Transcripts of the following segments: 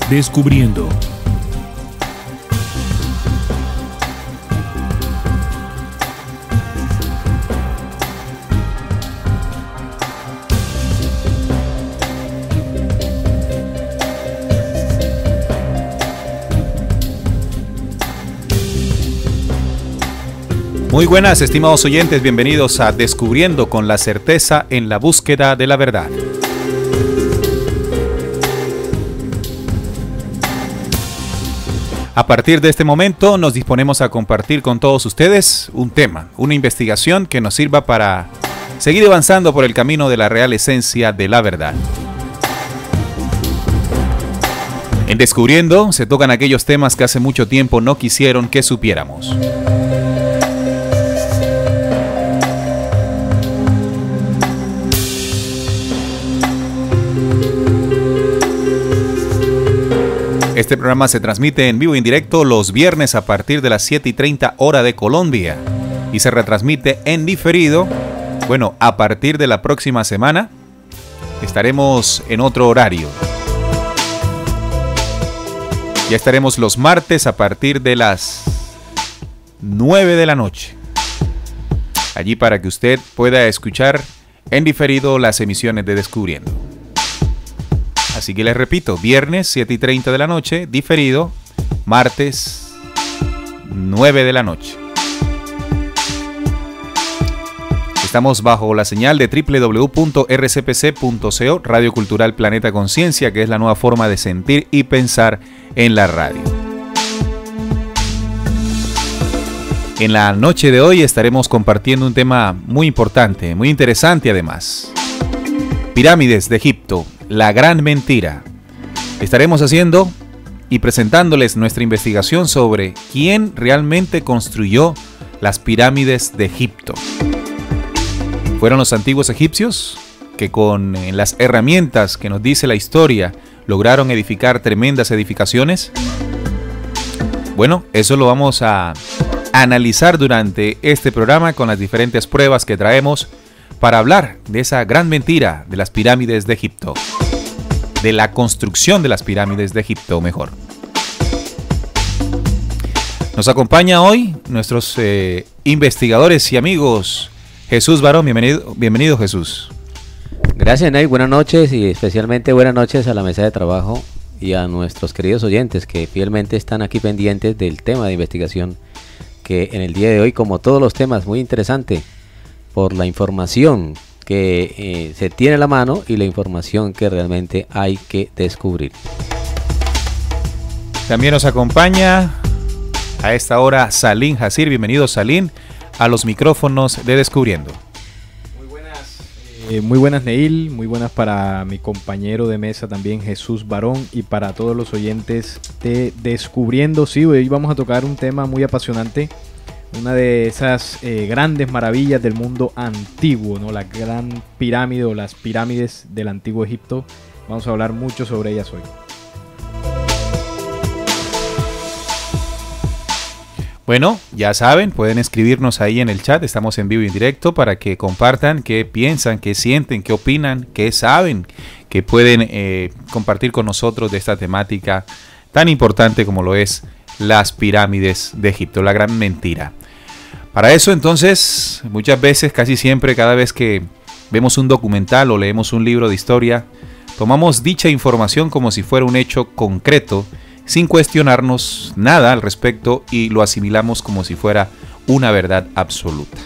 Descubriendo. Muy buenas, estimados oyentes, bienvenidos a Descubriendo con la certeza en la búsqueda de la verdad. A partir de este momento nos disponemos a compartir con todos ustedes un tema, una investigación que nos sirva para seguir avanzando por el camino de la real esencia de la verdad. En Descubriendo se tocan aquellos temas que hace mucho tiempo no quisieron que supiéramos. Este programa se transmite en vivo y en directo los viernes a partir de las 7:30 hora de Colombia y se retransmite en diferido. Bueno, a partir de la próxima semana estaremos en otro horario. Ya estaremos los martes a partir de las 9 de la noche. Allí para que usted pueda escuchar en diferido las emisiones de Descubriendo. Así que les repito, viernes 7:30 de la noche, diferido, martes 9 de la noche. Estamos bajo la señal de www.rcpc.co, Radio Cultural Planeta Conciencia, que es la nueva forma de sentir y pensar en la radio. En la noche de hoy estaremos compartiendo un tema muy importante, muy interesante además. Pirámides de Egipto. La gran mentira. Estaremos haciendo y presentándoles nuestra investigación sobre quién realmente construyó las pirámides de Egipto. ¿Fueron los antiguos egipcios que con las herramientas que nos dice la historia lograron edificar tremendas edificaciones? Bueno, eso lo vamos a analizar durante este programa con las diferentes pruebas que traemos para hablar de esa gran mentira de las pirámides de Egipto, de la construcción de las pirámides de Egipto, mejor. Nos acompaña hoy nuestros investigadores y amigos. Jesús Barón, bienvenido Jesús. Gracias, Ney, buenas noches y especialmente buenas noches a la mesa de trabajo y a nuestros queridos oyentes que fielmente están aquí pendientes del tema de investigación, que en el día de hoy, como todos los temas, muy interesante por la información que se tiene a la mano y la información que realmente hay que descubrir. También nos acompaña a esta hora Salim Hasir. Bienvenido Salim a los micrófonos de Descubriendo. Muy buenas Neil, muy buenas para mi compañero de mesa también Jesús Barón y para todos los oyentes de Descubriendo. Sí, hoy vamos a tocar un tema muy apasionante. Una de esas grandes maravillas del mundo antiguo, ¿no? La gran pirámide o las pirámides del antiguo Egipto. Vamos a hablar mucho sobre ellas hoy. Bueno, ya saben, pueden escribirnos ahí en el chat. Estamos en vivo y en directo para que compartan qué piensan, qué sienten, qué opinan, qué saben, que pueden compartir con nosotros de esta temática tan importante como lo es las pirámides de Egipto, la gran mentira. Para eso entonces, muchas veces, casi siempre, cada vez que vemos un documental o leemos un libro de historia, tomamos dicha información como si fuera un hecho concreto, sin cuestionarnos nada al respecto y lo asimilamos como si fuera una verdad absoluta.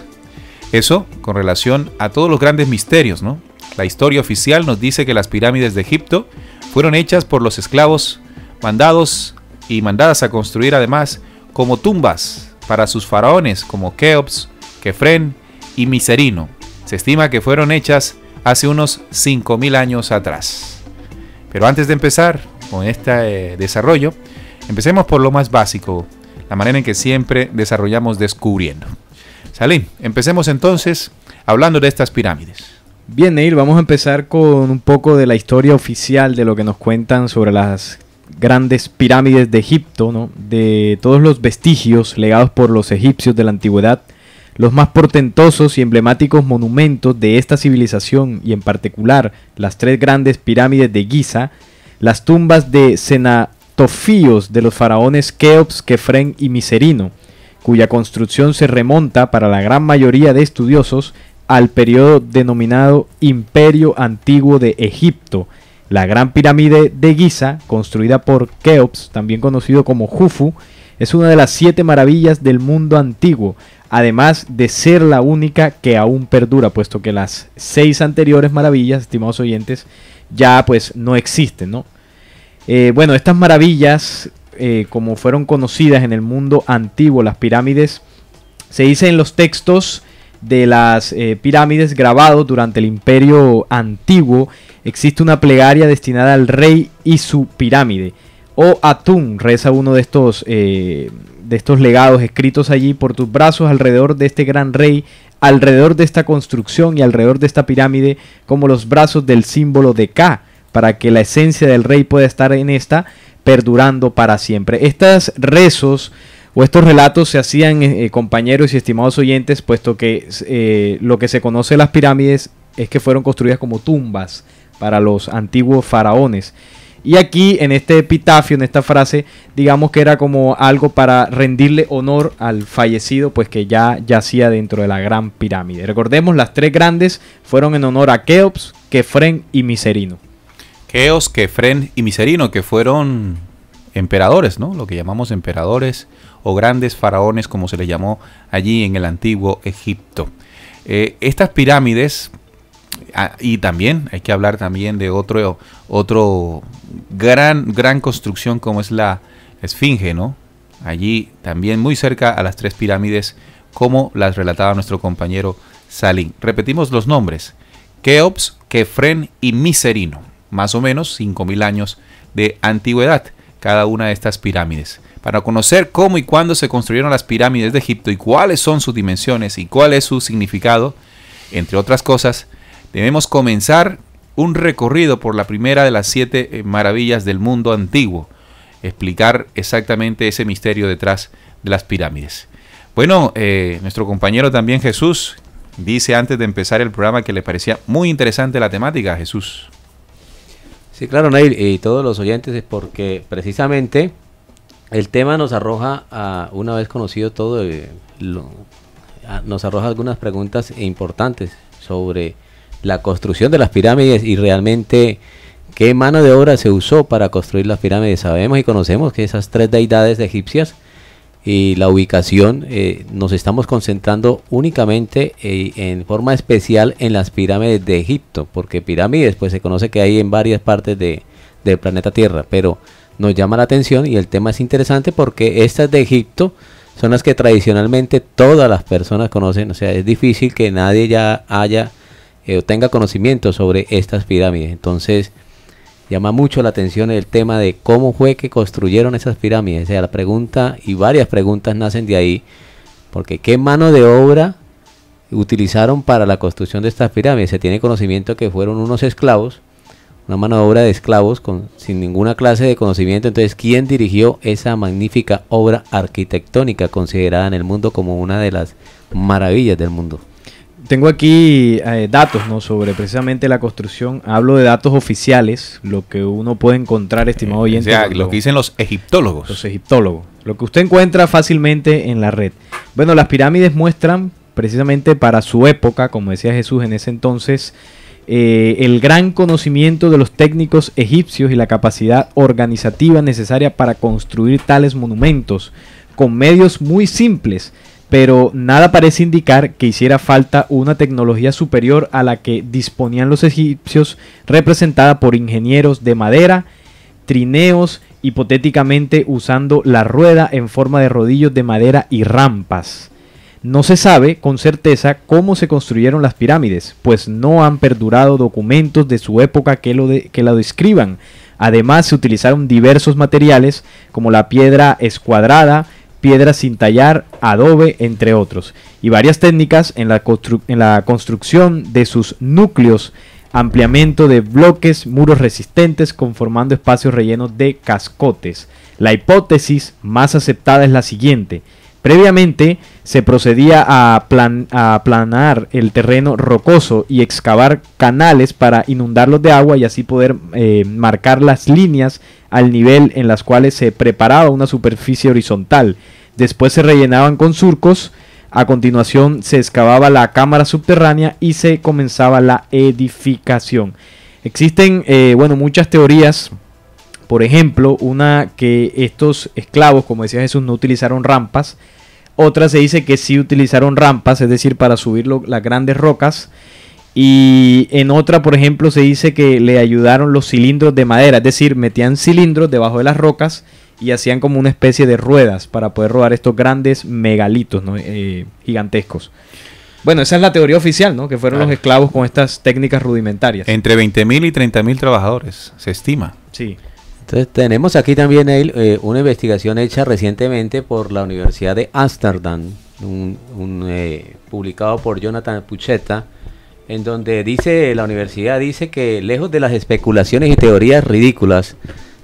Eso con relación a todos los grandes misterios, ¿no? La historia oficial nos dice que las pirámides de Egipto fueron hechas por los esclavos mandados y mandadas a construir además como tumbas para sus faraones como Keops, Kefren y Miserino. Se estima que fueron hechas hace unos 5.000 años atrás. Pero antes de empezar con este desarrollo, empecemos por lo más básico, la manera en que siempre desarrollamos descubriendo. Salim, empecemos entonces hablando de estas pirámides. Bien, Neil, vamos a empezar con un poco de la historia oficial de lo que nos cuentan sobre las grandes pirámides de Egipto, ¿no? De todos los vestigios legados por los egipcios de la antigüedad, los más portentosos y emblemáticos monumentos de esta civilización, y en particular las tres grandes pirámides de Giza, las tumbas de cenotafíos de los faraones Keops, Kefren y Miserino, cuya construcción se remonta para la gran mayoría de estudiosos al periodo denominado Imperio Antiguo de Egipto. La Gran Pirámide de Giza, construida por Keops, también conocido como Jufu, es una de las 7 maravillas del mundo antiguo, además de ser la única que aún perdura, puesto que las 6 anteriores maravillas, estimados oyentes, ya pues no existen, ¿no? Bueno, estas maravillas, como fueron conocidas en el mundo antiguo, las pirámides, se dice en los textos de las pirámides grabados durante el Imperio Antiguo, existe una plegaria destinada al rey y su pirámide. O Atún, reza uno de estos legados escritos allí: por tus brazos alrededor de este gran rey, alrededor de esta construcción y alrededor de esta pirámide, como los brazos del símbolo de Ka, para que la esencia del rey pueda estar en esta, perdurando para siempre. Estos rezos o estos relatos se hacían, compañeros y estimados oyentes, puesto que lo que se conoce de las pirámides es que fueron construidas como tumbas para los antiguos faraones. Y aquí en este epitafio, en esta frase, digamos que era como algo para rendirle honor al fallecido, pues que ya yacía dentro de la Gran Pirámide. Recordemos, las tres grandes fueron en honor a Keops, Kefren y Miserino. Keops, Kefren y Miserino, que fueron emperadores, ¿no? Lo que llamamos emperadores o grandes faraones, como se les llamó allí en el antiguo Egipto. Estas pirámides, y también hay que hablar también de otro gran construcción, como es la Esfinge, ¿no? Allí también muy cerca a las tres pirámides, como las relataba nuestro compañero Salim. Repetimos los nombres: Keops, Kefren y Miserino. Más o menos 5.000 años de antigüedad cada una de estas pirámides. Para conocer cómo y cuándo se construyeron las pirámides de Egipto y cuáles son sus dimensiones y cuál es su significado, entre otras cosas, debemos comenzar un recorrido por la primera de las 7 maravillas del mundo antiguo, explicar exactamente ese misterio detrás de las pirámides. Bueno, nuestro compañero también Jesús dice antes de empezar el programa que le parecía muy interesante la temática. Jesús. Sí, claro, Neil, y todos los oyentes, es porque precisamente el tema nos arroja, una vez conocido todo, nos arroja algunas preguntas importantes sobre la construcción de las pirámides y realmente qué mano de obra se usó para construir las pirámides. Sabemos y conocemos que esas tres deidades egipcias y la ubicación, nos estamos concentrando únicamente en forma especial en las pirámides de Egipto, porque pirámides pues se conoce que hay en varias partes del planeta Tierra, pero nos llama la atención y el tema es interesante porque estas de Egipto son las que tradicionalmente todas las personas conocen. O sea, es difícil que nadie ya haya o tenga conocimiento sobre estas pirámides. Entonces llama mucho la atención el tema de cómo fue que construyeron esas pirámides. O sea, la pregunta y varias preguntas nacen de ahí, porque qué mano de obra utilizaron para la construcción de estas pirámides. Se tiene conocimiento que fueron unos esclavos, una mano de obra de esclavos sin ninguna clase de conocimiento. Entonces, ¿quién dirigió esa magnífica obra arquitectónica considerada en el mundo como una de las maravillas del mundo? Tengo aquí datos, ¿no?, sobre precisamente la construcción. Hablo de datos oficiales, lo que uno puede encontrar, estimado oyente. O sea, lo que dicen los egiptólogos. Los egiptólogos. Lo que usted encuentra fácilmente en la red. Bueno, las pirámides muestran precisamente para su época, como decía Jesús en ese entonces, el gran conocimiento de los técnicos egipcios y la capacidad organizativa necesaria para construir tales monumentos con medios muy simples. Pero nada parece indicar que hiciera falta una tecnología superior a la que disponían los egipcios, representada por ingenieros de madera, trineos, hipotéticamente usando la rueda en forma de rodillos de madera y rampas. No se sabe con certeza cómo se construyeron las pirámides, pues no han perdurado documentos de su época que la describan. Además, se utilizaron diversos materiales como la piedra escuadrada, piedras sin tallar, adobe, entre otros, y varias técnicas en la construcción de sus núcleos, ampliamiento de bloques, muros resistentes, conformando espacios rellenos de cascotes. La hipótesis más aceptada es la siguiente. Previamente se procedía a aplanar el terreno rocoso y excavar canales para inundarlos de agua y así poder marcar las líneas al nivel en las cuales se preparaba una superficie horizontal. Después se rellenaban con surcos, a continuación se excavaba la cámara subterránea y se comenzaba la edificación. Existen muchas teorías. Por ejemplo, una que estos esclavos, como decía Jesús, no utilizaron rampas. Otra se dice que sí utilizaron rampas, es decir, para subir las grandes rocas. Y en otra, por ejemplo, se dice que le ayudaron los cilindros de madera, es decir, metían cilindros debajo de las rocas y hacían como una especie de ruedas para poder rodar estos grandes megalitos, ¿no? Gigantescos. Bueno, esa es la teoría oficial, ¿no? Que fueron los esclavos con estas técnicas rudimentarias. Entre 20.000 y 30.000 trabajadores, se estima. Sí. Entonces tenemos aquí también una investigación hecha recientemente por la Universidad de Ámsterdam, publicado por Jonathan Pucheta, en donde la universidad dice que lejos de las especulaciones y teorías ridículas,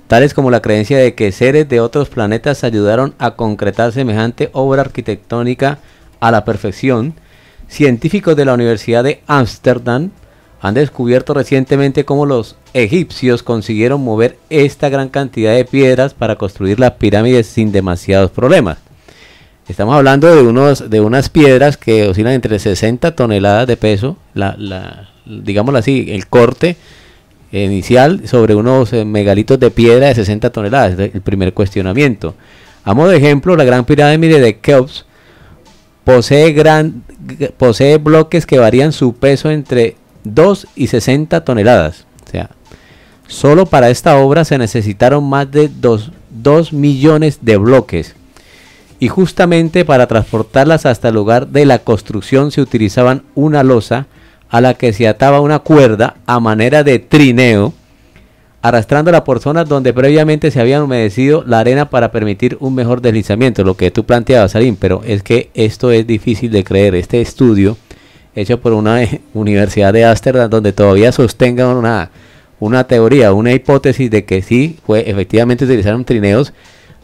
tales como la creencia de que seres de otros planetas ayudaron a concretar semejante obra arquitectónica a la perfección, científicos de la Universidad de Ámsterdam han descubierto recientemente cómo los egipcios consiguieron mover esta gran cantidad de piedras para construir las pirámides sin demasiados problemas. Estamos hablando de unas piedras que oscilan entre 60 toneladas de peso, digámoslo así, el corte inicial sobre unos megalitos de piedra de 60 toneladas, el primer cuestionamiento. A modo de ejemplo, la gran pirámide de Keops posee bloques que varían su peso entre 2 y 60 toneladas. O sea, solo para esta obra se necesitaron más de 2 millones de bloques. Y justamente para transportarlas hasta el lugar de la construcción se utilizaban una losa a la que se ataba una cuerda a manera de trineo, arrastrándola por zonas donde previamente se había humedecido la arena para permitir un mejor deslizamiento, lo que tú planteabas, Salim, pero es que esto es difícil de creer. Este estudio hecho por una universidad de Ámsterdam, donde todavía sostengan una teoría, una hipótesis de que sí, efectivamente utilizaron trineos,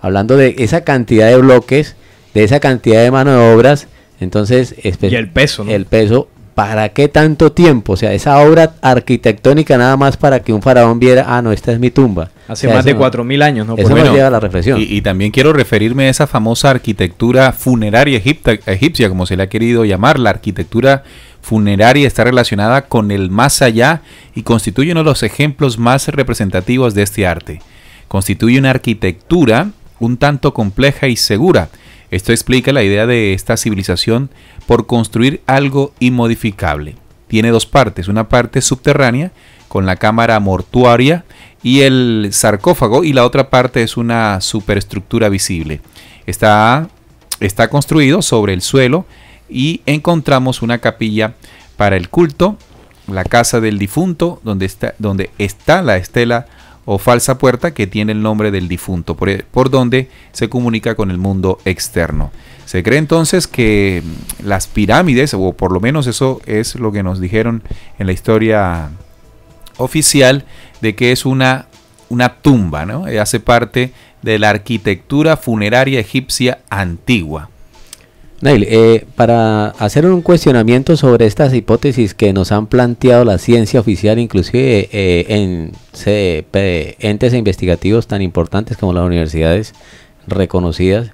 hablando de esa cantidad de bloques, de esa cantidad de mano de obras. Entonces, y el peso, ¿no? El peso, ¿para qué tanto tiempo? O sea, esa obra arquitectónica nada más para que un faraón viera, no, esta es mi tumba. Hace más de 4.000 años, ¿no? Eso nos lleva a la reflexión. Y también quiero referirme a esa famosa arquitectura funeraria egipcia, como se le ha querido llamar. La arquitectura funeraria está relacionada con el más allá y constituye uno de los ejemplos más representativos de este arte. Constituye una arquitectura un tanto compleja y segura. Esto explica la idea de esta civilización por construir algo inmodificable. Tiene dos partes, una parte subterránea con la cámara mortuaria y el sarcófago, y la otra parte es una superestructura visible. Está construido sobre el suelo y encontramos una capilla para el culto, la casa del difunto, donde está la estela o falsa puerta que tiene el nombre del difunto, por donde se comunica con el mundo externo. Se cree entonces que las pirámides, o por lo menos eso es lo que nos dijeron en la historia oficial, de que es una tumba, ¿no? Hace parte de la arquitectura funeraria egipcia antigua. Nail, para hacer un cuestionamiento sobre estas hipótesis que nos han planteado la ciencia oficial, inclusive en entes investigativos tan importantes como las universidades reconocidas,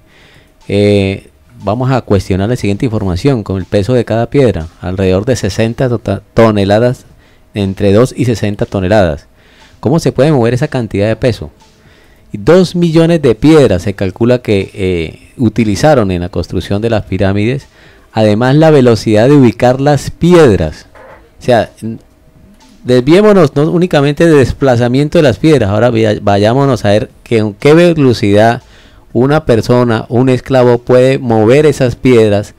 vamos a cuestionar la siguiente información con el peso de cada piedra, alrededor de 60 toneladas, entre 2 y 60 toneladas. ¿Cómo se puede mover esa cantidad de peso? 2 millones de piedras se calcula que utilizaron en la construcción de las pirámides. Además, la velocidad de ubicar las piedras. O sea, desviémonos no únicamente de desplazamiento de las piedras. Ahora vayámonos a ver con qué velocidad una persona, un esclavo, puede mover esas piedras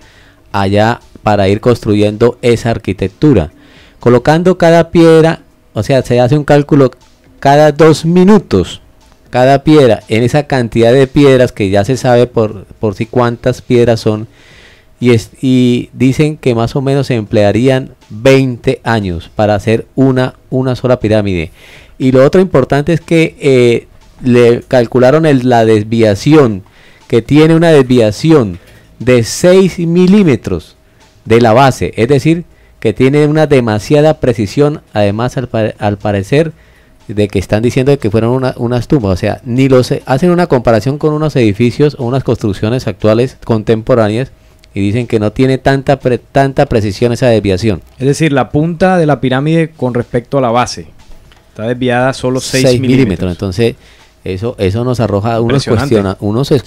allá para ir construyendo esa arquitectura. Colocando cada piedra, o sea, se hace un cálculo cada 2 minutos, cada piedra, en esa cantidad de piedras que ya se sabe por sí cuántas piedras son, y dicen que más o menos se emplearían 20 años para hacer una sola pirámide. Y lo otro importante es que le calcularon la desviación, que tiene una desviación de 6 milímetros de la base, es decir, que tiene una demasiada precisión. Además, al parecer, de que están diciendo que fueron unas tumbas, o sea, hacen una comparación con unos edificios o unas construcciones actuales contemporáneas y dicen que no tiene tanta precisión esa desviación. Es decir, la punta de la pirámide con respecto a la base está desviada solo 6 milímetros. Entonces, eso nos arroja unos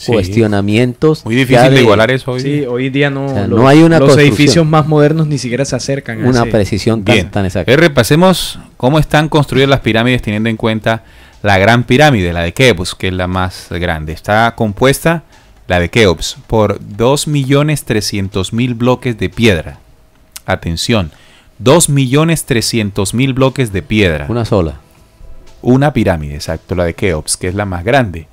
cuestionamientos. Muy difícil de igualar eso hoy. Sí, hoy día no, o sea, no hay los edificios más modernos ni siquiera se acercan a una precisión tan exacta. Repasemos cómo están construidas las pirámides teniendo en cuenta la Gran Pirámide, la de Keops, que es la más grande. Está compuesta, la de Keops, por 2.300.000 bloques de piedra. Atención, 2.300.000 bloques de piedra. Una sola. Una pirámide, exacto, la de Keops, que es la más grande.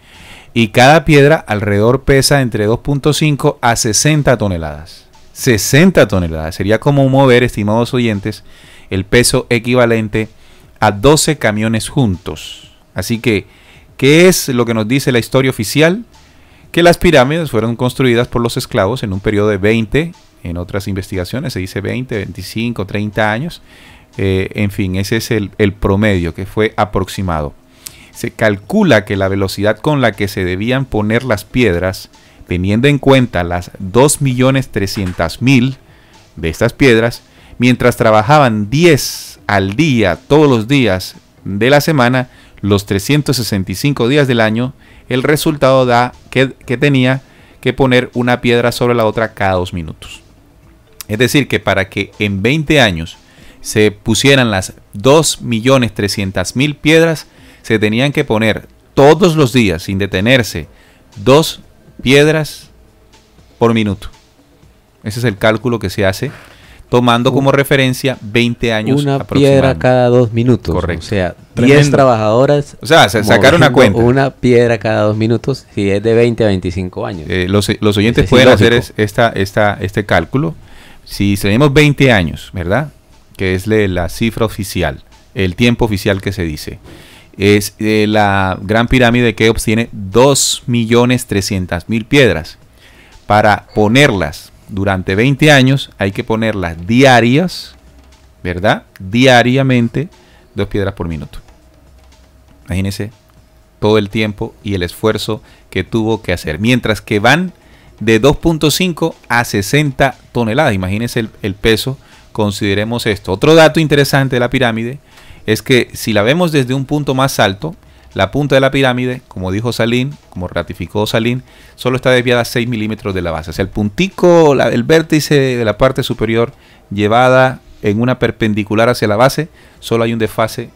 Y cada piedra alrededor pesa entre 2.5 a 60 toneladas. 60 toneladas. Sería como mover, estimados oyentes, el peso equivalente a 12 camiones juntos. Así que, ¿qué es lo que nos dice la historia oficial? Que las pirámides fueron construidas por los esclavos en un periodo de 20, en otras investigaciones se dice 20, 25, 30 años. En fin, ese es el promedio que fue aproximado. Se calcula que la velocidad con la que se debían poner las piedras, teniendo en cuenta las 2.300.000 de estas piedras, mientras trabajaban 10 al día, todos los días de la semana, los 365 días del año, el resultado da que tenía que poner una piedra sobre la otra cada 2 minutos. Es decir, que para que en 20 años se pusieran las 2.300.000 piedras, se tenían que poner todos los días, sin detenerse, 2 piedras por minuto. Ese es el cálculo que se hace, tomando como referencia 20 años una piedra cada 2 minutos. Correcto. O sea, 10 trabajadoras. O sea, sacar una cuenta. Una piedra cada 2 minutos, si es de 20 a 25 años. Los oyentes pueden hacer este cálculo. Si tenemos 20 años, ¿verdad? Que es la cifra oficial, el tiempo oficial que se dice. Es la Gran Pirámide de Keops tiene 2.300.000 piedras. Para ponerlas durante 20 años hay que ponerlas diarias, ¿verdad? Diariamente, 2 piedras por minuto. Imagínense todo el tiempo y el esfuerzo que tuvo que hacer. Mientras que van de 2.5 a 60 toneladas. Imagínense el peso. Consideremos esto. Otro dato interesante de la pirámide es que si la vemos desde un punto más alto, la punta de la pirámide, como dijo Salín, como ratificó Salín, solo está desviada a 6 milímetros de la base. O sea, el puntico, el vértice de la parte superior llevada en una perpendicular hacia la base, solo hay un desfase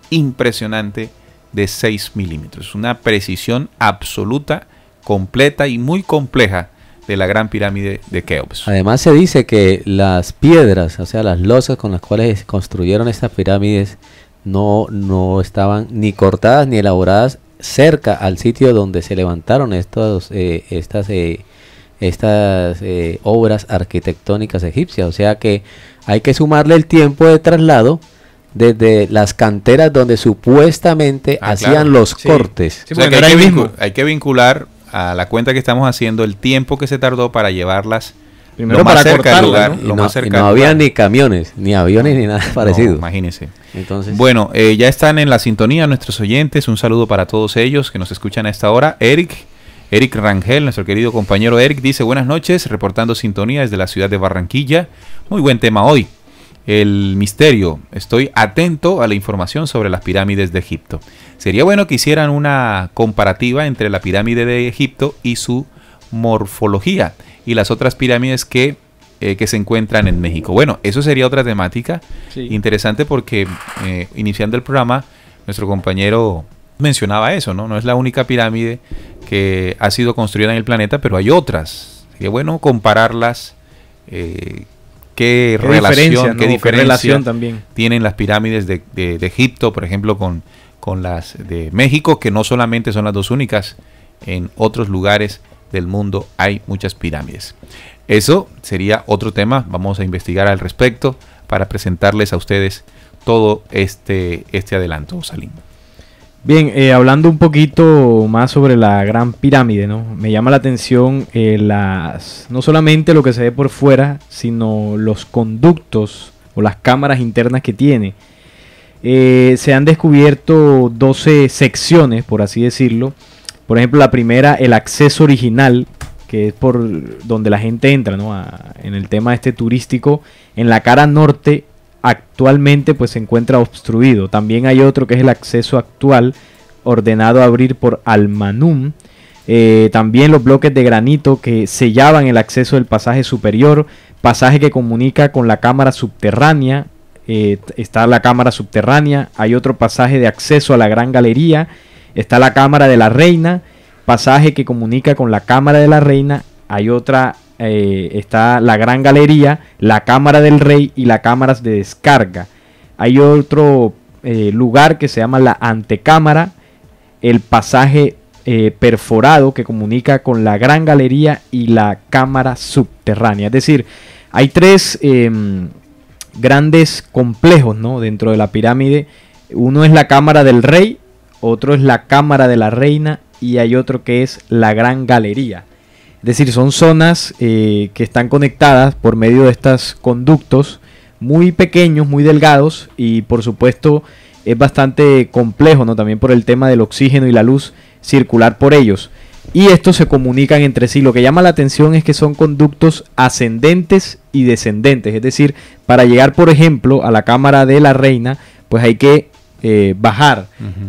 impresionante de 6 milímetros. Una precisión absoluta, completa y muy compleja de la Gran Pirámide de Keops. Además se dice que las piedras, o sea, las losas con las cuales construyeron estas pirámides no estaban ni cortadas ni elaboradas cerca al sitio donde se levantaron estas obras arquitectónicas egipcias. O sea que hay que sumarle el tiempo de traslado desde las canteras donde supuestamente hacían los cortes. Sí, o sea, que hay que vincular a la cuenta que estamos haciendo el tiempo que se tardó para llevarlas primero para cerca del lugar, no había ni camiones, ni aviones, ni nada parecido. Imagínense. Entonces, bueno, ya están en la sintonía nuestros oyentes. Un saludo para todos ellos que nos escuchan a esta hora. Eric Rangel, nuestro querido compañero Eric, dice: buenas noches, reportando sintonía desde la ciudad de Barranquilla. Muy buen tema hoy. El misterio. Estoy atento a la información sobre las pirámides de Egipto. Sería bueno que hicieran una comparativa entre la pirámide de Egipto y su morfología y las otras pirámides que se encuentran en México. Bueno, eso sería otra temática interesante porque iniciando el programa, nuestro compañero mencionaba eso, ¿no? No es la única pirámide que ha sido construida en el planeta, pero hay otras. Sería bueno compararlas qué relación, qué diferencia también tienen las pirámides de Egipto, por ejemplo, con las de México, que no solamente son las dos únicas, en otros lugares del mundo hay muchas pirámides. Eso sería otro tema, vamos a investigar al respecto para presentarles a ustedes todo este adelanto, Salim. Bien, hablando un poquito más sobre la Gran Pirámide, ¿no? Me llama la atención no solamente lo que se ve por fuera, sino los conductos o las cámaras internas que tiene. Se han descubierto 12 secciones, por así decirlo. Por ejemplo, la primera, el acceso original, que es por donde la gente entra, ¿no? En el tema turístico, en la cara norte. Actualmente pues se encuentra obstruido. También hay otro que es el acceso actual, ordenado a abrir por Al-Manum. También los bloques de granito que sellaban el acceso del pasaje superior, pasaje que comunica con la cámara subterránea. Está la cámara subterránea, hay otro pasaje de acceso a la gran galería, está la cámara de la reina, pasaje que comunica con la cámara de la reina, hay otra. Está la gran galería, la cámara del rey y las cámaras de descarga. Hay otro lugar que se llama la antecámara, el pasaje perforado que comunica con la gran galería y la cámara subterránea. Es decir, hay tres grandes complejos, ¿no? Dentro de la pirámide. Uno es la cámara del rey, otro es la cámara de la reina y hay otro que es la gran galería. Es decir, son zonas que están conectadas por medio de estos conductos muy pequeños, muy delgados, y por supuesto es bastante complejo, ¿no? También por el tema del oxígeno y la luz circular por ellos. Y estos se comunican entre sí. Lo que llama la atención es que son conductos ascendentes y descendentes. Es decir, para llegar, por ejemplo, a la cámara de la reina, pues hay que bajar,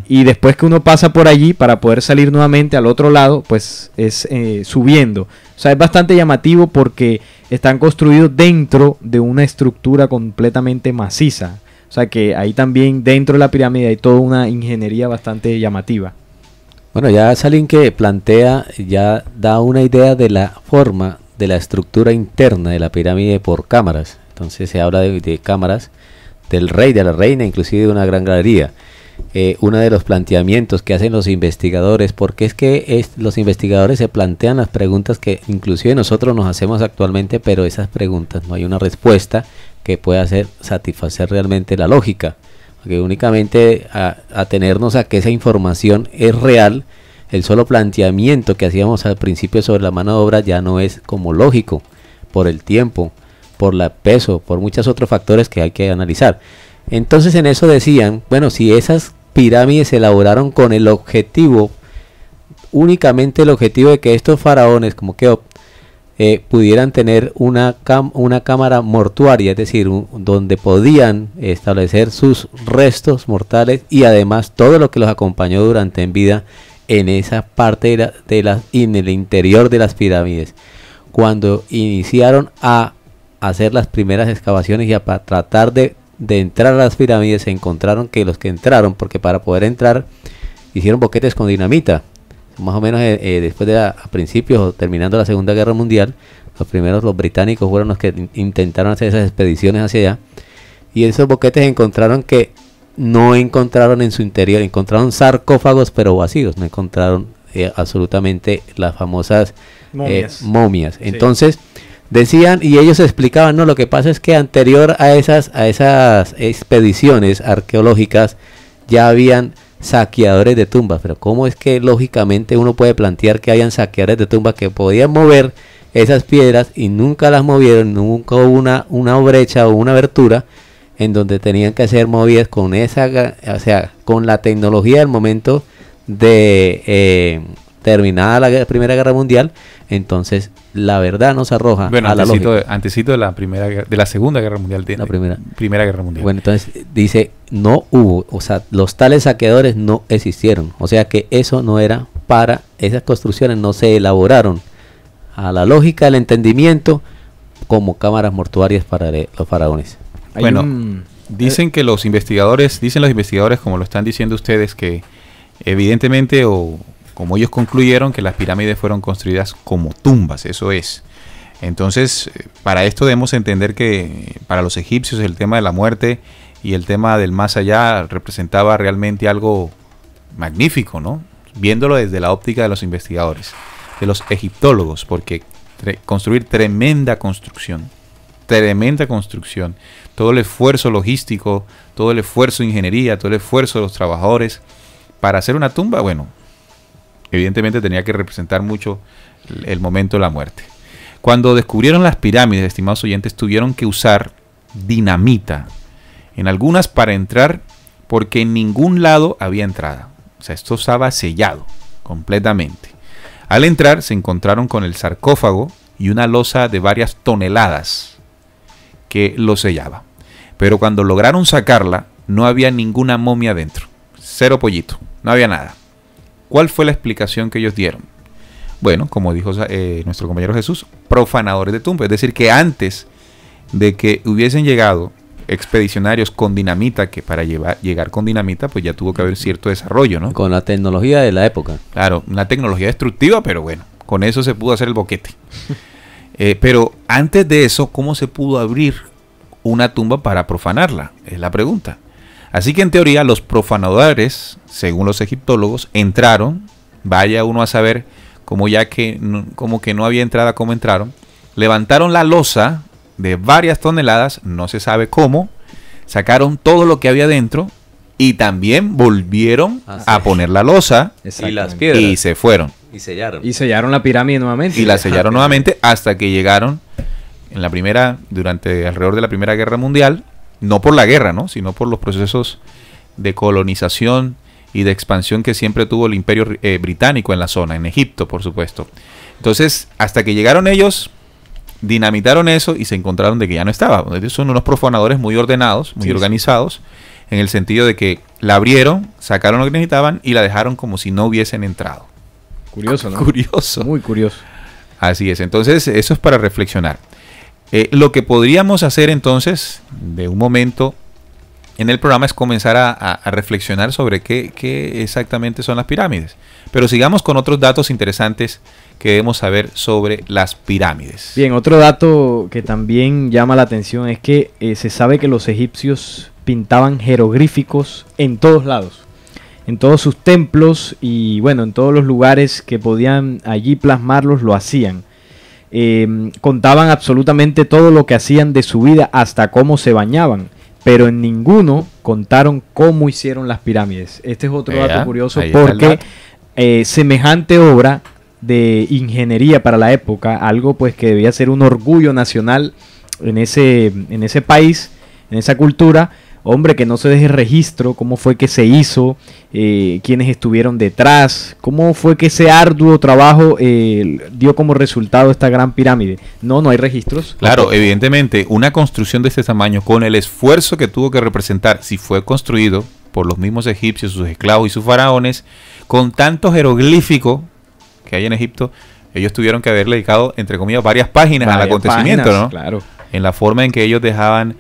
y después que uno pasa por allí para poder salir nuevamente al otro lado, pues es subiendo. O sea, es bastante llamativo porque están construidos dentro de una estructura completamente maciza. O sea que ahí también dentro de la pirámide hay toda una ingeniería bastante llamativa. Bueno, ya Salim que plantea, ya da una idea de la forma de la estructura interna de la pirámide por cámaras. Entonces se habla de cámaras del rey, de la reina, inclusive de una gran galería. Uno de los planteamientos que hacen los investigadores, porque es que los investigadores se plantean las preguntas que inclusive nosotros nos hacemos actualmente, pero esas preguntas no hay una respuesta que pueda satisfacer realmente la lógica, porque únicamente atenernos a que esa información es real, el solo planteamiento que hacíamos al principio sobre la mano de obra ya no es como lógico, por el tiempo, por el peso, por muchos otros factores que hay que analizar. Entonces en eso decían, bueno, si esas pirámides se elaboraron con el objetivo, únicamente el objetivo de que estos faraones como Keops pudieran tener una cámara mortuaria, es decir, donde podían establecer sus restos mortales y además todo lo que los acompañó durante en vida en esa parte en el interior de las pirámides. Cuando iniciaron a hacer las primeras excavaciones y a tratar de entrar a las pirámides, se encontraron que los que entraron, porque para poder entrar hicieron boquetes con dinamita, más o menos después a principios o terminando la Segunda Guerra Mundial, los británicos fueron los que intentaron hacer esas expediciones hacia allá, y esos boquetes encontraron que no encontraron en su interior, encontraron sarcófagos pero vacíos, no encontraron absolutamente las famosas momias. Sí. Entonces decían, y ellos explicaban, no, lo que pasa es que anterior a esas expediciones arqueológicas ya habían saqueadores de tumbas, pero ¿cómo es que lógicamente uno puede plantear que hayan saqueadores de tumbas que podían mover esas piedras y nunca las movieron, nunca hubo una brecha o una abertura en donde tenían que ser movidas con con la tecnología del momento de terminada la Primera Guerra Mundial? Entonces la verdad nos arroja a la lógica. Antecito de la Segunda Guerra Mundial, la primera Guerra Mundial. Bueno, entonces dice, no hubo, o sea, los tales saqueadores no existieron, o sea que eso no era para esas construcciones, no se elaboraron a la lógica del entendimiento como cámaras mortuarias para los faraones. Bueno, dicen los investigadores, como lo están diciendo ustedes, que evidentemente como ellos concluyeron que las pirámides fueron construidas como tumbas, eso es. Entonces, para esto debemos entender que para los egipcios el tema de la muerte y el tema del más allá representaba realmente algo magnífico, ¿no? Viéndolo desde la óptica de los investigadores, de los egiptólogos, porque construir tremenda construcción, todo el esfuerzo logístico, todo el esfuerzo de ingeniería, todo el esfuerzo de los trabajadores para hacer una tumba, bueno, evidentemente tenía que representar mucho el momento de la muerte. Cuando descubrieron las pirámides, estimados oyentes, tuvieron que usar dinamita, en algunas para entrar, porque en ningún lado había entrada. O sea, esto estaba sellado completamente. Al entrar se encontraron con el sarcófago y una losa de varias toneladas que lo sellaba. Pero cuando lograron sacarla, no había ninguna momia dentro. Cero pollito, no había nada. ¿Cuál fue la explicación que ellos dieron? Bueno, como dijo nuestro compañero Jesús, profanadores de tumbas. Es decir, que antes de que hubiesen llegado expedicionarios con dinamita, que para llegar con dinamita, pues ya tuvo que haber cierto desarrollo, ¿no? Con la tecnología de la época. Claro, una tecnología destructiva, pero bueno, con eso se pudo hacer el boquete. Pero antes de eso, ¿cómo se pudo abrir una tumba para profanarla? Es la pregunta. Así que en teoría los profanadores, según los egiptólogos, entraron, vaya uno a saber como ya que como que no había entrada, cómo entraron, levantaron la losa de varias toneladas, no se sabe cómo, sacaron todo lo que había dentro y también volvieron a poner la losa y las piedras y se fueron. Y sellaron. Y sellaron la pirámide nuevamente. Y la sellaron nuevamente hasta que llegaron en la durante alrededor de la Primera Guerra Mundial, no por la guerra, ¿no? Sino por los procesos de colonización y de expansión que siempre tuvo el Imperio británico en la zona, en Egipto, por supuesto. Entonces, hasta que llegaron ellos, dinamitaron eso y se encontraron de que ya no estaba. Entonces, son unos profanadores muy ordenados, muy organizados, en el sentido de que la abrieron, sacaron lo que necesitaban y la dejaron como si no hubiesen entrado. Curioso, ¿no? Curioso. Muy curioso. Así es. Entonces, eso es para reflexionar. Lo que podríamos hacer entonces, de un momento en el programa, es comenzar a reflexionar sobre qué exactamente son las pirámides. Pero sigamos con otros datos interesantes que debemos saber sobre las pirámides. Bien, otro dato que también llama la atención es que se sabe que los egipcios pintaban jeroglíficos en todos lados, en todos sus templos y bueno, en todos los lugares que podían allí plasmarlos lo hacían. Contaban absolutamente todo lo que hacían de su vida, hasta cómo se bañaban, pero en ninguno contaron cómo hicieron las pirámides. Este es otro dato curioso, porque semejante obra de ingeniería para la época, algo pues que debía ser un orgullo nacional en ese país, en esa cultura. Hombre, que no se deje registro, cómo fue que se hizo, quiénes estuvieron detrás, cómo fue que ese arduo trabajo dio como resultado esta gran pirámide. No hay registros. Claro, evidentemente, una construcción de este tamaño, con el esfuerzo que tuvo que representar, si fue construido por los mismos egipcios, sus esclavos y sus faraones, con tanto jeroglífico que hay en Egipto, ellos tuvieron que haberle dedicado, entre comillas, varias páginas al acontecimiento, ¿no? Claro. En la forma en que ellos dejaban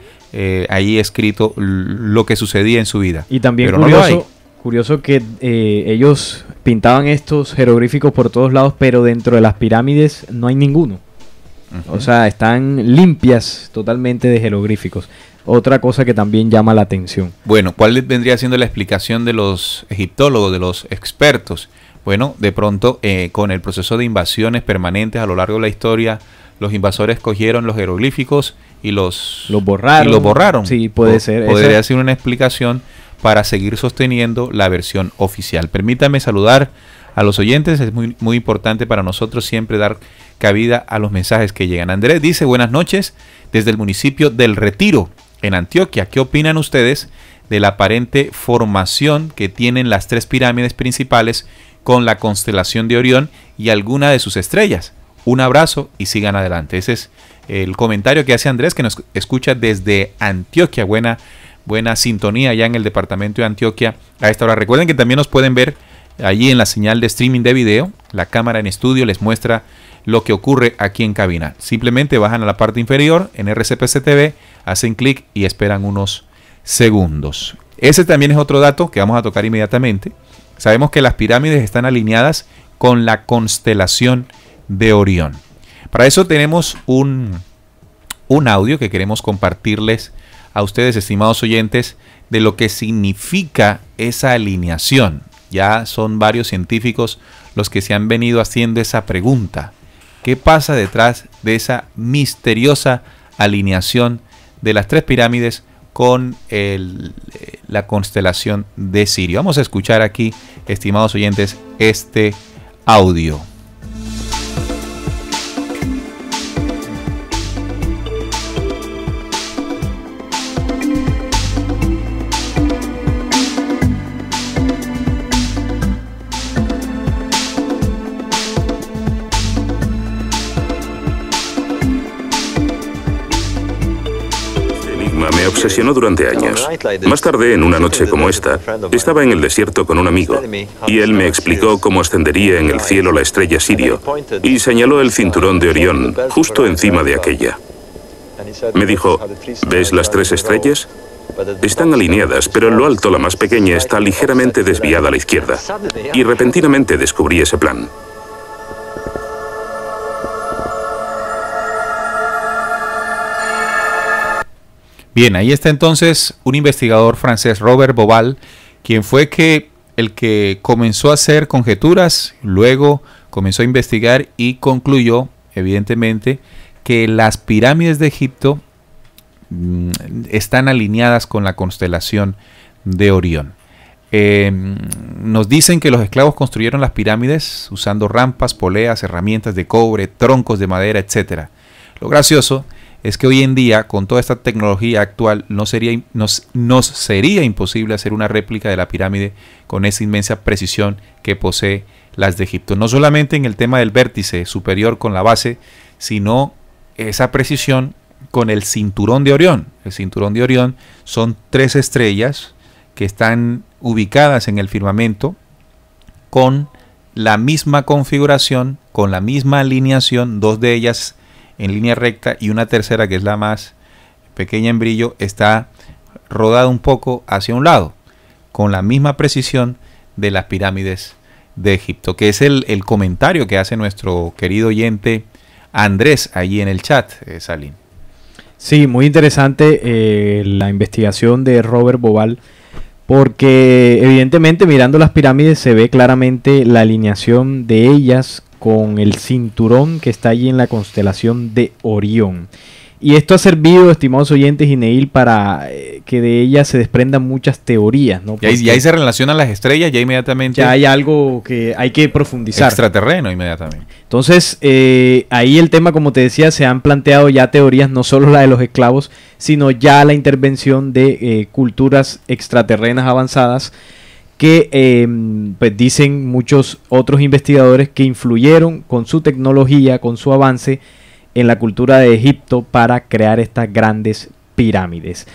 ahí escrito lo que sucedía en su vida. Y también pero curioso que ellos pintaban estos jeroglíficos por todos lados, pero dentro de las pirámides no hay ninguno. O sea, están limpias totalmente de jeroglíficos. Otra cosa que también llama la atención. Bueno, ¿cuál vendría siendo la explicación de los egiptólogos, de los expertos? Bueno, de pronto, con el proceso de invasiones permanentes a lo largo de la historia, los invasores cogieron los jeroglíficos y los borraron. Sí, puede ser. Podría ser una explicación para seguir sosteniendo la versión oficial. Permítame saludar a los oyentes. Es muy, muy importante para nosotros siempre dar cabida a los mensajes que llegan. Andrés dice: buenas noches desde el municipio del Retiro, en Antioquia. ¿Qué opinan ustedes de la aparente formación que tienen las tres pirámides principales con la constelación de Orión y alguna de sus estrellas? Un abrazo y sigan adelante. Ese es el comentario que hace Andrés, que nos escucha desde Antioquia. Buena sintonía ya en el departamento de Antioquia a esta hora. Recuerden que también nos pueden ver allí en la señal de streaming de video. La cámara en estudio les muestra lo que ocurre aquí en cabina. Simplemente bajan a la parte inferior en RCPC TV, hacen clic y esperan unos segundos. Ese también es otro dato que vamos a tocar inmediatamente. Sabemos que las pirámides están alineadas con la constelación de Orión. Para eso tenemos un audio que queremos compartirles a ustedes, estimados oyentes, de lo que significa esa alineación. Ya son varios científicos los que se han venido haciendo esa pregunta. ¿Qué pasa detrás de esa misteriosa alineación de las 3 pirámides con la constelación de Sirio? Vamos a escuchar aquí, estimados oyentes, este audio. Me obsesionó durante años. Más tarde, en una noche como esta, estaba en el desierto con un amigo y él me explicó cómo ascendería en el cielo la estrella Sirio y señaló el cinturón de Orión justo encima de aquella. Me dijo, ¿ves las 3 estrellas? Están alineadas, pero en lo alto la más pequeña está ligeramente desviada a la izquierda. Y repentinamente descubrí ese plan. Bien, ahí está entonces un investigador francés, Robert Bauval, quien fue el que comenzó a hacer conjeturas, luego comenzó a investigar y concluyó, evidentemente, que las pirámides de Egipto están alineadas con la constelación de Orión. Nos dicen que los esclavos construyeron las pirámides usando rampas, poleas, herramientas de cobre, troncos de madera, etc. Lo gracioso es que hoy en día, con toda esta tecnología actual, nos sería imposible hacer una réplica de la pirámide con esa inmensa precisión que posee las de Egipto. No solamente en el tema del vértice superior con la base, sino esa precisión con el cinturón de Orión. El cinturón de Orión son 3 estrellas que están ubicadas en el firmamento con la misma configuración, con la misma alineación, 2 de ellas en línea recta y una tercera, que es la más pequeña en brillo, está rodada un poco hacia un lado, con la misma precisión de las pirámides de Egipto, que es el comentario que hace nuestro querido oyente Andrés allí en el chat, Salim. Sí, muy interesante la investigación de Robert Bauval, porque evidentemente mirando las pirámides se ve claramente la alineación de ellas con el cinturón que está allí en la constelación de Orión. Y esto ha servido, estimados oyentes, Gineil, para que de ella se desprendan muchas teorías, ¿no? Y ahí se relacionan las estrellas, ya inmediatamente. Ya hay algo que hay que profundizar. Extraterreno, inmediatamente. Entonces, ahí el tema, como te decía, se han planteado ya teorías, no solo la de los esclavos, sino ya la intervención de culturas extraterrenas avanzadas, que pues dicen muchos otros investigadores que influyeron con su tecnología, con su avance en la cultura de Egipto para crear estas grandes pirámides.